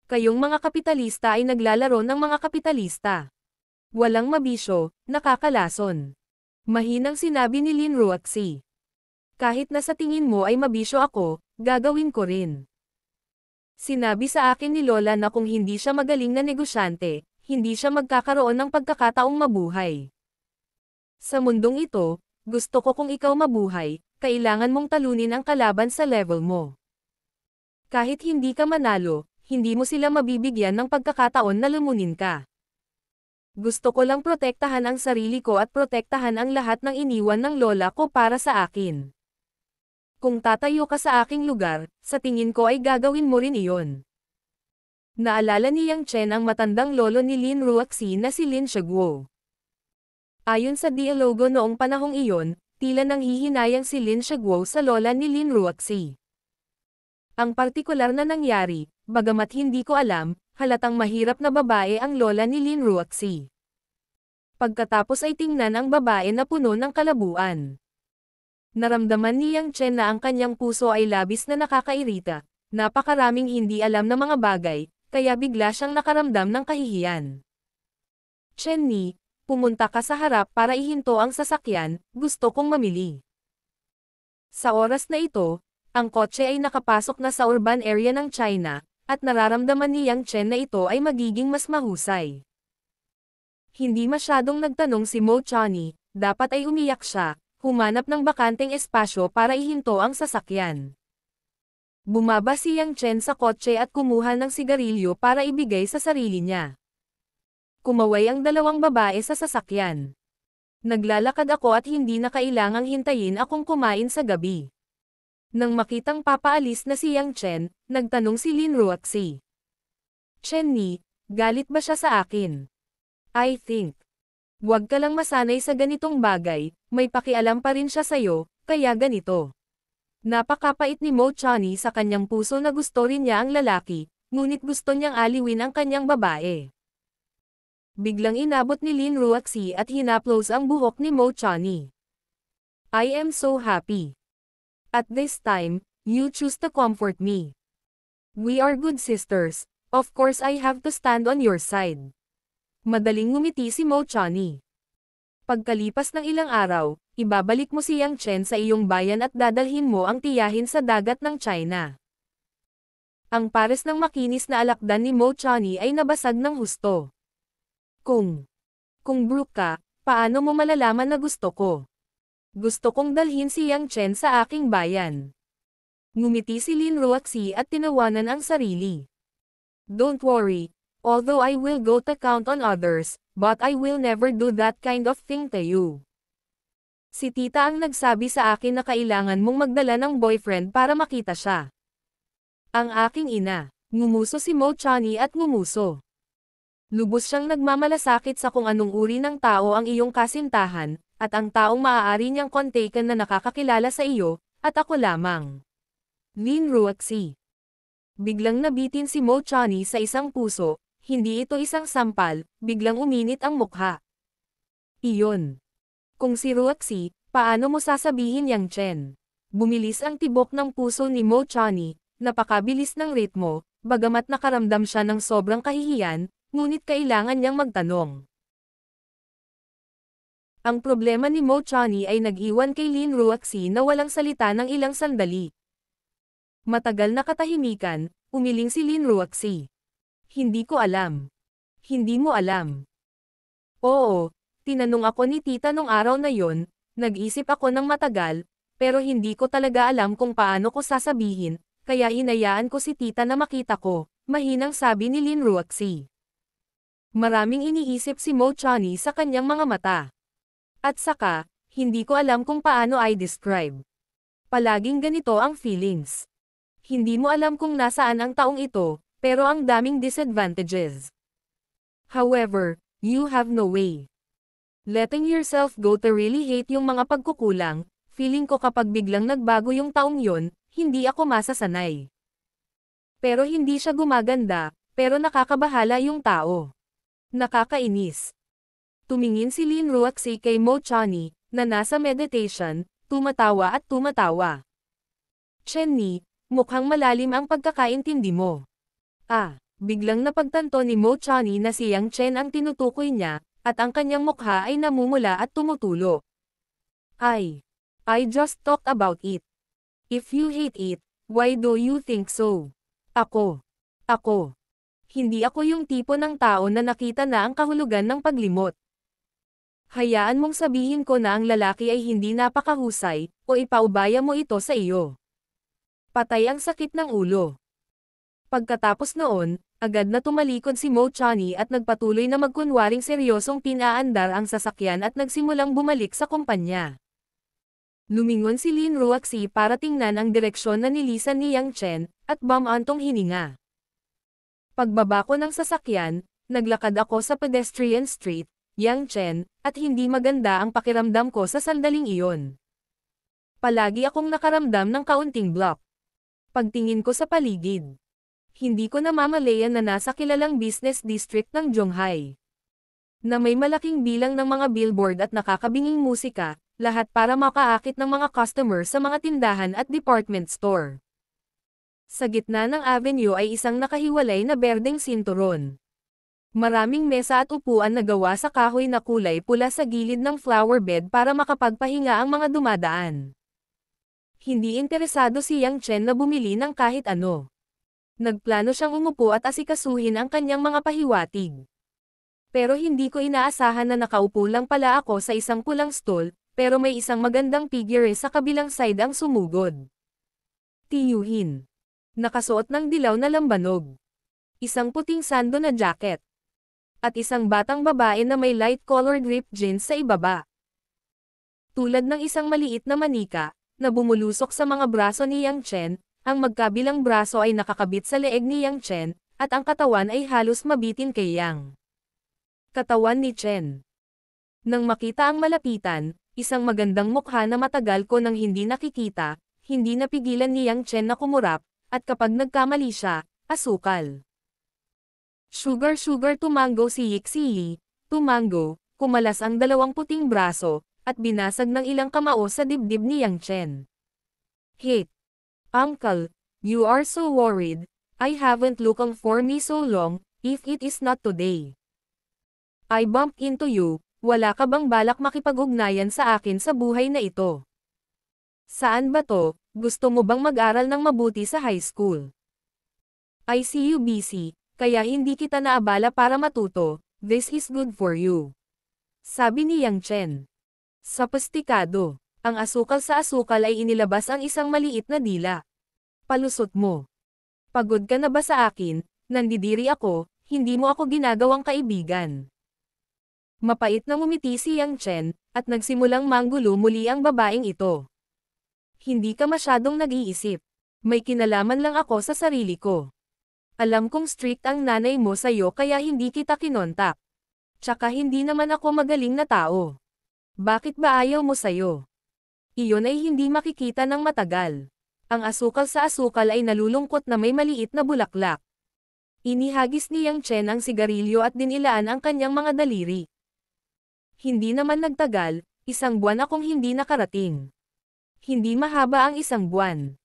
Kayong mga kapitalista ay naglalaro ng mga kapitalista. Walang mabisyo, nakakalason. Mahinang sinabi ni Lin Ruoxi. Kahit na sa tingin mo ay mabisyo ako, gagawin ko rin. Sinabi sa akin ni Lola na kung hindi siya magaling na negosyante, hindi siya magkakaroon ng pagkakataong mabuhay. Sa mundong ito, gusto ko kung ikaw mabuhay, kailangan mong talunin ang kalaban sa level mo. Kahit hindi ka manalo, hindi mo sila mabibigyan ng pagkakataon na lumunin ka. Gusto ko lang protektahan ang sarili ko at protektahan ang lahat ng iniwan ng lola ko para sa akin. Kung tatayo ka sa aking lugar, sa tingin ko ay gagawin mo rin iyon. Naalala ni Yang Chen ang matandang lolo ni Lin Ruoxi na si Lin Shaguo. Ayon sa dialogo noong panahong iyon, tila nang hihinayang si Lin Shaguo sa lola ni Lin Ruoxi. Ang partikular na nangyari, bagamat hindi ko alam, halatang mahirap na babae ang lola ni Lin Ruoxi. Pagkatapos ay tingnan ang babae na puno ng kalabuan. Naramdaman ni Yang Chen na ang kanyang puso ay labis na nakakairita, napakaraming hindi alam na mga bagay, kaya bigla siyang nakaramdam ng kahihiyan. Chen Ni, pumunta ka sa harap para ihinto ang sasakyan, gusto kong mamili. Sa oras na ito, ang kotse ay nakapasok na sa urban area ng China, at nararamdaman ni Yang Chen na ito ay magiging mas mahusay. Hindi masyadong nagtanong si Mo Chani, dapat ay umiyak siya, humanap ng bakanteng espasyo para ihinto ang sasakyan. Bumaba si Yang Chen sa kotse at kumuha ng sigarilyo para ibigay sa sarili niya. Kumaway ang dalawang babae sa sasakyan. Naglalakad ako at hindi na kailangang hintayin akong kumain sa gabi. Nang makitang papaalis na si Yang Chen, nagtanong si Lin Ruoxi. Chenny, galit ba siya sa akin? I think. Huwag ka lang masanay sa ganitong bagay, may pakialam pa rin siya sa'yo, kaya ganito. Napakapait ni Mo Chani sa kanyang puso na gusto rin niya ang lalaki, ngunit gusto niyang aliwin ang kanyang babae. Biglang inabot ni Lin Ruoxi at hinaplos ang buhok ni Mo Chani. I am so happy. At this time, you choose to comfort me. We are good sisters, of course I have to stand on your side. Madaling ngumiti si Mo Chani. Pagkalipas ng ilang araw, ibabalik mo si Yang Chen sa iyong bayan at dadalhin mo ang tiyahin sa dagat ng China. Ang pares ng makinis na alakdan ni Mo Chani ay nabasag ng husto. Kung broke ka, paano mo malalaman na gusto ko? Gusto kong dalhin si Yang Chen sa aking bayan. Ngumiti si Lin Ruoxi at tinawanan ang sarili. Don't worry, although I will go to count on others, but I will never do that kind of thing to you. Si tita ang nagsabi sa akin na kailangan mong magdala ng boyfriend para makita siya. Ang aking ina, ngumuso si Mo Chani at ngumuso. Lubos siyang nagmamalasakit sa kung anong uri ng tao ang iyong kasintahan, at ang taong maaari niyang kontaken na nakakakilala sa iyo, at ako lamang. Lin Ruoxi. Biglang nabitin si Mo Chani sa isang puso, hindi ito isang sampal, biglang uminit ang mukha. Iyon. Kung si Ruoxi, paano mo sasabihin Yang Chen? Bumilis ang tibok ng puso ni Mo Chani, napakabilis ng ritmo, bagamat nakaramdam siya ng sobrang kahihiyan, ngunit kailangan niyang magtanong. Ang problema ni Mo Chani ay nag-iwan kay Lin Ruoxi na walang salita ng ilang sandali. Matagal na katahimikan, umiling si Lin Ruoxi. Hindi ko alam. Hindi mo alam. Oo, tinanong ako ni tita nung araw na yon, nag-isip ako ng matagal, pero hindi ko talaga alam kung paano ko sasabihin, kaya hinayaan ko si tita na makita ko, mahinang sabi ni Lin Ruoxi. Maraming iniisip si Mo Chani sa kanyang mga mata. At saka, hindi ko alam kung paano i-describe. Palaging ganito ang feelings. Hindi mo alam kung nasaan ang taong ito, pero ang daming disadvantages. However, you have no way. Letting yourself go to really hate yung mga pagkukulang, feeling ko kapag biglang nagbago yung taong yon, hindi ako masasanay. Pero hindi siya gumaganda, pero nakakabahala yung tao. Nakakainis. Tumingin si Lin Ruoxi kay Mo Chani, na nasa meditation, tumatawa at tumatawa. Chenny, mukhang malalim ang pagkakaintindi mo. Biglang napagtanto ni Mo Chani na si Yang Chen ang tinutukoy niya, at ang kanyang mukha ay namumula at tumutulo. I just talked about it. If you hate it, why do you think so? Ako. Hindi ako yung tipo ng tao na nakita na ang kahulugan ng paglimot. Hayaan mong sabihin ko na ang lalaki ay hindi napakahusay, o ipaubaya mo ito sa iyo. Patay ang sakit ng ulo. Pagkatapos noon, agad na tumalikod si Mo Chani at nagpatuloy na magkunwaring seryosong pinaandar ang sasakyan at nagsimulang bumalik sa kumpanya. Lumingon si Lin Ruoxi para tingnan ang direksyon na nilisan ni Yang Chen, at bumantong hininga. Pagbaba ko ng sasakyan, naglakad ako sa pedestrian street, Yang Chen, at hindi maganda ang pakiramdam ko sa sandaling iyon. Palagi akong nakaramdam ng kaunting block. Pagtingin ko sa paligid, hindi ko namamalayan na nasa kilalang business district ng Zhonghai. Na may malaking bilang ng mga billboard at nakakabinging musika, lahat para makaakit ng mga customer sa mga tindahan at department store. Sa gitna ng avenue ay isang nakahiwalay na berdeng sinturon. Maraming mesa at upuan na gawa sa kahoy na kulay pula sa gilid ng flower bed para makapagpahinga ang mga dumadaan. Hindi interesado si Yang Chen na bumili ng kahit ano. Nagplano siyang umupo at asikasuhin ang kanyang mga pahiwatig. Pero hindi ko inaasahan na nakaupo lang pala ako sa isang pulang stool, pero may isang magandang figure sa kabilang side ang sumugod. Tiyuhin. Nakasuot ng dilaw na lambanog. Isang puting sando na jacket. At isang batang babae na may light-colored ripped jeans sa ibaba. Tulad ng isang maliit na manika, na bumulusok sa mga braso ni Yang Chen, ang magkabilang braso ay nakakabit sa leeg ni Yang Chen, at ang katawan ay halos mabitin kay Yang. Katawan ni Chen. Nang makita ang malapitan, isang magandang mukha na matagal ko nang hindi nakikita, hindi napigilan ni Yang Chen na kumurap, at kapag nagkamali siya, asukal. Sugar tumango si Yi, tumango, kumalas ang dalawang puting braso, at binasag ng ilang kamao sa dibdib ni Yang Chen. Hate. Uncle, you are so worried, I haven't looked for me so long, if it is not today. I bumped into you, wala ka bang balak makipag-ugnayan sa akin sa buhay na ito? Saan ba to, gusto mo bang mag-aral ng mabuti sa high school? I see you busy, kaya hindi kita naabala para matuto, this is good for you. Sabi ni Yang Chen. Sophisticado. Ang asukal sa asukal ay inilabas ang isang maliit na dila. Palusot mo. Pagod ka na ba sa akin? Nandidiri ako, hindi mo ako ginagawang kaibigan. Mapait na ngumiti si Yang Chen, at nagsimulang manggulo muli ang babaeng ito. Hindi ka masyadong nag-iisip. May kinalaman lang ako sa sarili ko. Alam kong strict ang nanay mo sa'yo kaya hindi kita kinontak. Tsaka hindi naman ako magaling na tao. Bakit ba ayaw mo sa'yo? Iyon ay hindi makikita ng matagal. Ang asukal sa asukal ay nalulungkot na may maliit na bulaklak. Inihagis ni Yang Chen ang sigarilyo at dinilaan ang kanyang mga daliri. Hindi naman nagtagal, 1 buwan akong hindi nakarating. Hindi mahaba ang 1 buwan.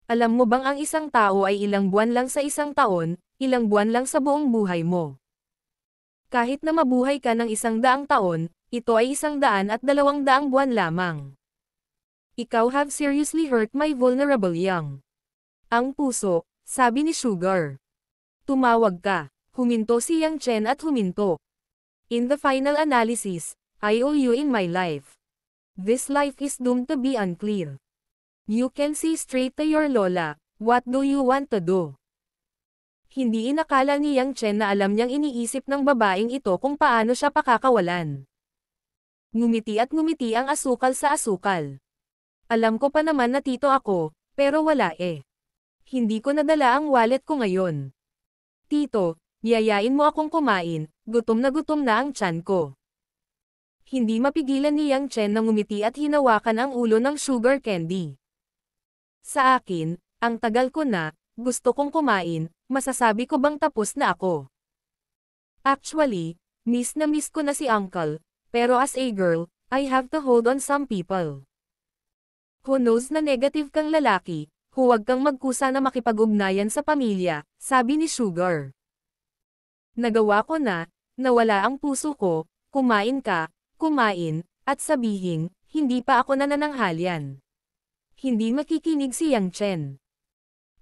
Alam mo bang ang isang tao ay ilang buwan lang sa 1 taon, ilang buwan lang sa buong buhay mo. Kahit na mabuhay ka ng 100 taon, ito ay 100 at 200 buwan lamang. Ikaw have seriously hurt my vulnerable Yang. Ang puso, sabi ni Sugar. Tumawag ka. Huminto si Yang Chen at huminto. In the final analysis, I owe you in my life. This life is doomed to be unclear. You can see straight to your lola, what do you want to do? Hindi inakala ni Yang Chen na alam niyang iniisip ng babaeng ito kung paano siya pakakawalan. Ngumiti at ngumiti ang asukal sa asukal. Alam ko pa naman na tito ako, pero wala eh. Hindi ko nadala ang wallet ko ngayon. Tito, yayain mo akong kumain, gutom na ang tiyan ko. Hindi mapigilan ni Yang Chen na ngumiti at hinawakan ang ulo ng sugar candy. Sa akin, ang tagal ko na, gusto kong kumain, masasabi ko bang tapos na ako? Actually, miss ko na si Uncle, pero as a girl, I have to hold on some people. Who knows na negative kang lalaki, huwag kang magkusa na makipag-ugnayan sa pamilya, sabi ni Sugar. Nagawa ko na, nawala ang puso ko, kumain ka, kumain, at sabihin, hindi pa ako nanananghalyan. Hindi makikinig si Yang Chen.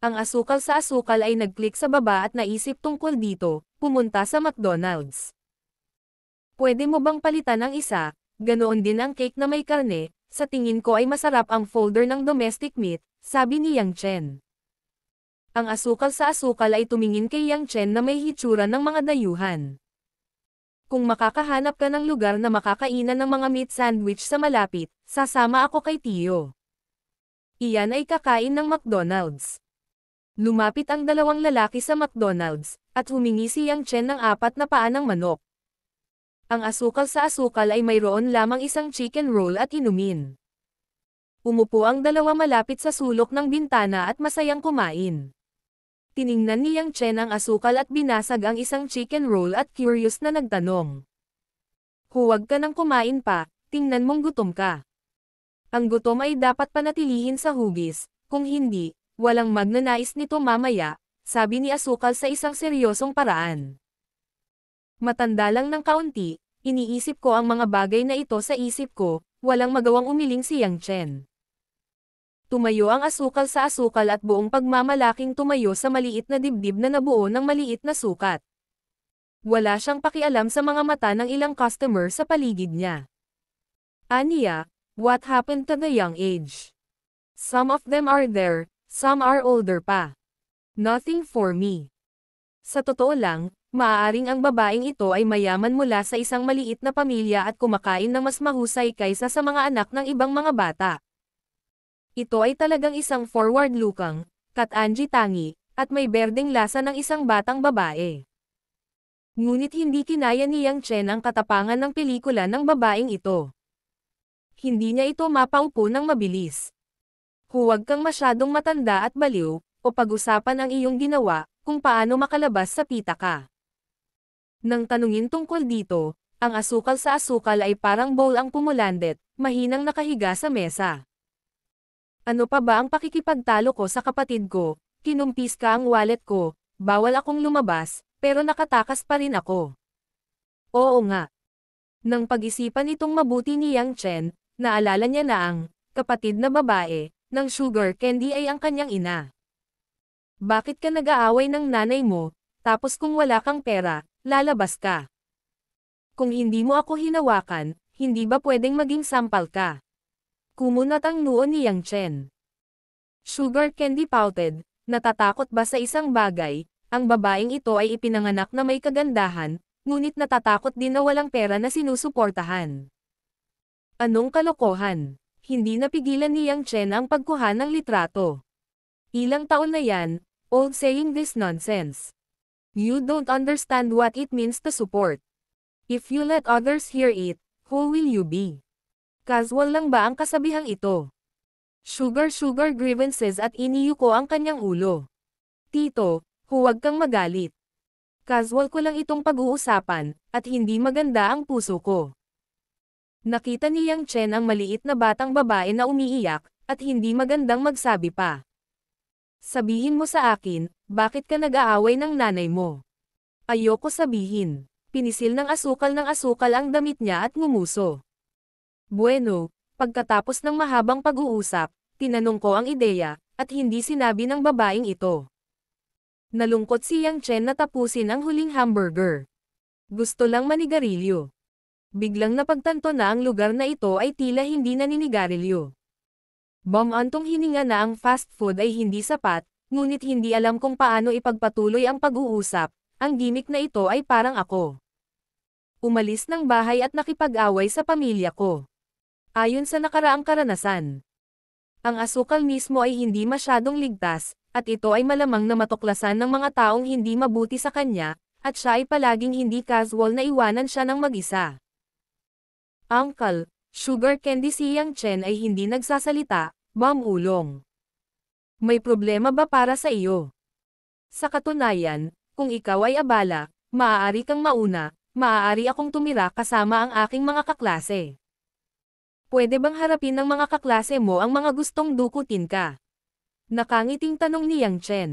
Ang asukal sa asukal ay nag-click sa baba at naisip tungkol dito, pumunta sa McDonald's. Pwede mo bang palitan ng isa, ganoon din ang cake na may karne, sa tingin ko ay masarap ang folder ng domestic meat, sabi ni Yang Chen. Ang asukal sa asukal ay tumingin kay Yang Chen na may hitsura ng mga dayuhan. Kung makakahanap ka ng lugar na makakainan ng mga meat sandwich sa malapit, sasama ako kay Tio. Iyan ay kakain ng McDonald's. Lumapit ang 2 lalaki sa McDonald's, at humingi si Yang Chen ng 4 na paa ng manok. Ang asukal sa asukal ay mayroon lamang isang chicken roll at inumin. Umupo ang 2 malapit sa sulok ng bintana at masayang kumain. Tiningnan ni Yang Chen ang asukal at binasag ang isang chicken roll at curious na nagtanong. Huwag ka nang kumain pa, tingnan mong gutom ka. Ang gutom ay dapat panatilihin sa hugis, kung hindi, walang magnanais nito mamaya, sabi ni asukal sa isang seryosong paraan. Matanda lang ng kaunti, iniisip ko ang mga bagay na ito sa isip ko, walang magawang umiling si Yang Chen. Tumayo ang asukal sa asukal at buong pagmamalaking tumayo sa maliit na dibdib na nabuo ng maliit na sukat. Wala siyang pakialam sa mga mata ng ilang customer sa paligid niya. Aniya, what happened to the young age? Some of them are there, some are older pa. Nothing for me. Sa totoo lang, maaaring ang babaeng ito ay mayaman mula sa isang maliit na pamilya at kumakain ng mas mahusay kaysa sa mga anak ng ibang mga bata. Ito ay talagang isang forward-looking, Kat-Angie tangi, at may berdeng lasa ng isang batang babae. Ngunit hindi kinaya ni Yang Chen ang katapangan ng pelikula ng babaeng ito. Hindi niya ito mapaupo ng mabilis. Huwag kang masyadong matanda at baliw, o pag-usapan ang iyong ginawa, kung paano makalabas sa pitaka. Nang tanungin tungkol dito, ang asukal sa asukal ay parang bowl ang pumulandet, mahinang nakahiga sa mesa. Ano pa ba ang pakikipagtalo ko sa kapatid ko? Kinumpis ka ang wallet ko, bawal akong lumabas, pero nakatakas pa rin ako. Oo nga. Nang pag-isipan itong mabuti ni Yang Chen, naalala niya na ang kapatid na babae ng sugar candy ay ang kanyang ina. Bakit ka nag-aaway ng nanay mo, tapos kung wala kang pera, lalabas ka? Kung hindi mo ako hinawakan, hindi ba pwedeng maging sampal ka? Kumunat ang noo ni Yang Chen. Sugar candy pouted, natatakot ba sa isang bagay? Ang babaeng ito ay ipinanganak na may kagandahan, ngunit natatakot din na walang pera na sinusuportahan. Anong kalokohan? Hindi napigilan ni Yang Chen ang pagkuha ng litrato. Ilang taon na yan, old saying this nonsense. You don't understand what it means to support. If you let others hear it, who will you be? Casual lang ba ang kasabihang ito? Sugar grievances at iniyuko ang kanyang ulo. Tito, huwag kang magalit. Casual ko lang itong pag-uusapan, at hindi maganda ang puso ko. Nakita ni Yang Chen ang maliit na batang babae na umiiyak, at hindi magandang magsabi pa. Sabihin mo sa akin, bakit ka nag-aaway ng nanay mo? Ayoko sabihin. Pinisil ng asukal ang damit niya at ngumuso. Bueno, pagkatapos ng mahabang pag-uusap, tinanong ko ang ideya, at hindi sinabi ng babaeng ito. Nalungkot si Yang Chen na tapusin ang huling hamburger. Gusto lang manigarilyo. Biglang napagtanto na ang lugar na ito ay tila hindi naninigarilyo. Bumantong hininga na ang fast food ay hindi sapat, ngunit hindi alam kung paano ipagpatuloy ang pag-uusap, ang gimmick na ito ay parang ako. Umalis ng bahay at nakipag-away sa pamilya ko. Ayon sa nakaraang karanasan. Ang asukal mismo ay hindi masyadong ligtas, at ito ay malamang na matuklasan ng mga taong hindi mabuti sa kanya, at siya ay palaging hindi casual na iwanan siya ng mag-isa. Uncle, sugar candy si Yang Chen ay hindi nagsasalita, ulong. May problema ba para sa iyo? Sa katunayan, kung ikaw ay abala, maaari kang mauna, maaari akong tumira kasama ang aking mga kaklase. Pwede bang harapin ng mga kaklase mo ang mga gustong dukutin ka? Nakangiting tanong ni Yang Chen.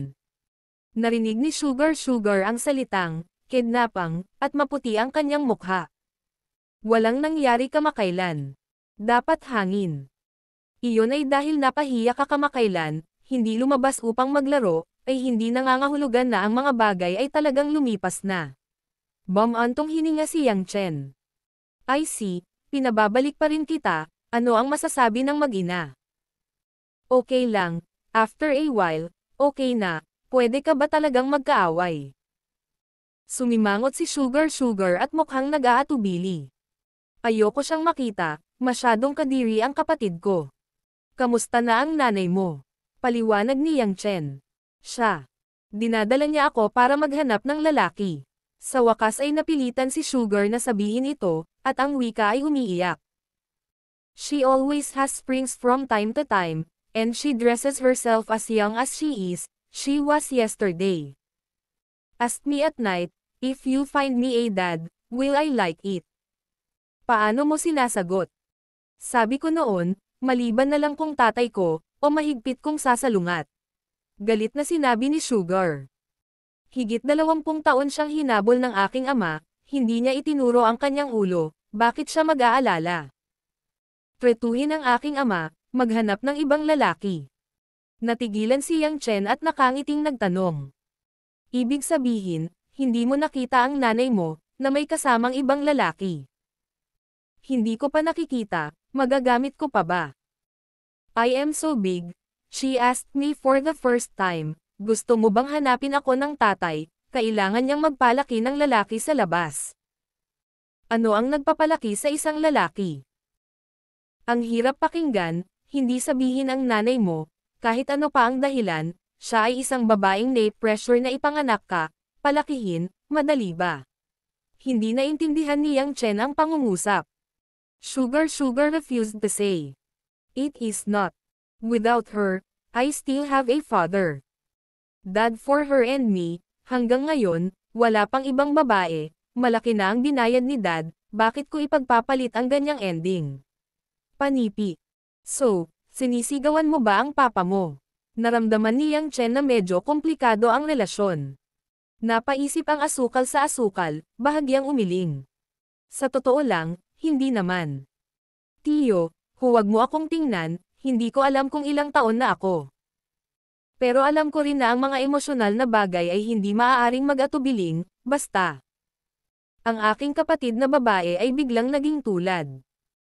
Narinig ni Sugar ang salitang, kidnapang, at maputi ang kanyang mukha. Walang nangyari kamakailan. Dapat hangin. Iyon ay dahil napahiya ka kamakailan, hindi lumabas upang maglaro, ay hindi nangangahulugan na ang mga bagay ay talagang lumipas na. Bumantong hininga si Yang Chen. I see, pinababalik pa rin kita, ano ang masasabi ng mag-ina? Okay lang, after a while, okay na, pwede ka ba talagang magkaaway? Sumimangot si Sugar at mukhang nag-aatubili. Ayoko siyang makita, masyadong kadiri ang kapatid ko. Kamusta na ang nanay mo? Paliwanag ni Yang Chen. Siya. Dinadala niya ako para maghanap ng lalaki. Sa wakas ay napilitan si Sugar na sabihin ito, at ang wika ay umiiyak. She always has springs from time to time, and she dresses herself as young as she was yesterday. Ask me at night, if you find me a dad, will I like it? Paano mo sinasagot? Sabi ko noon, maliban na lang kung tatay ko, o mahigpit kong sasalungat. Galit na sinabi ni Sugar. Higit 20 taon siyang hinabol ng aking ama, hindi niya itinuro ang kanyang ulo, bakit siya mag-aalala? Tretuhin ang aking ama, maghanap ng ibang lalaki. Natigilan si Yang Chen at nakangiting nagtanong. Ibig sabihin, hindi mo nakita ang nanay mo, na may kasamang ibang lalaki. Hindi ko pa nakikita, magagamit ko pa ba? I am so big, she asked me for the first time, Gusto mo bang hanapin ako ng tatay? Kailangan niyang magpalaki ng lalaki sa labas. Ano ang nagpapalaki sa isang lalaki? Ang hirap pakinggan, hindi sabihin ang nanay mo, kahit ano pa ang dahilan, siya ay isang babaeng na-pressure na ipanganak ka, palakihin, madali ba? Hindi naintindihan ni Yang Chen ang pangungusap. Sugar refused to say. It is not. Without her, I still have a father. Dad for her and me, hanggang ngayon, wala pang ibang babae, malaki na ang binayad ni Dad, bakit ko ipagpapalit ang ganyang ending? Panipi. So, sinisigawan mo ba ang papa mo? Naramdaman ni Yang Chen na medyo komplikado ang relasyon. Napaisip ang asukal sa asukal, bahagyang umiling. Sa totoo lang, hindi naman. Tiyo, huwag mo akong tingnan, hindi ko alam kung ilang taon na ako. Pero alam ko rin na ang mga emosyonal na bagay ay hindi maaaring mag-atubiling, basta. Ang aking kapatid na babae ay biglang naging tulad.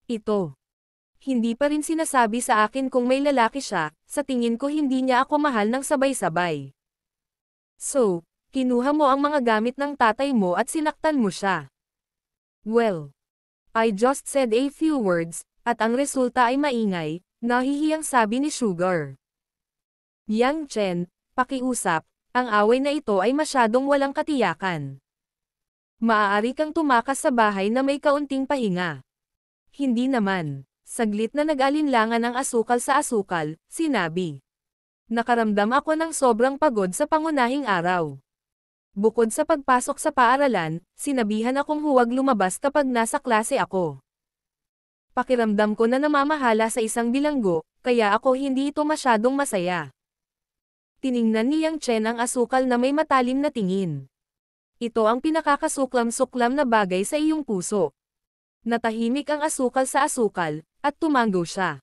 Ito. Hindi pa rin sinasabi sa akin kung may lalaki siya, sa tingin ko hindi niya ako mahal ng sabay-sabay. So, kinuha mo ang mga gamit ng tatay mo at sinaktan mo siya. Well, I just said a few words, at ang resulta ay maingay, nahihiyang sabi ni Sugar. Yang Chen, pakiusap, ang away na ito ay masyadong walang katiyakan. Maaari kang tumakas sa bahay na may kaunting pahinga. Hindi naman. Saglit na nag-alinlangan ang asukal sa asukal, sinabi. Nakaramdam ako ng sobrang pagod sa pangunahing araw. Bukod sa pagpasok sa paaralan, sinabihan akong huwag lumabas kapag nasa klase ako. Pakiramdam ko na namamahala sa isang bilanggo, kaya ako hindi ito masyadong masaya. Tiningnan ni Yang Chen ang asukal na may matalim na tingin. Ito ang pinakakasuklam-suklam na bagay sa iyong puso. Natahimik ang asukal sa asukal, at tumanggo siya.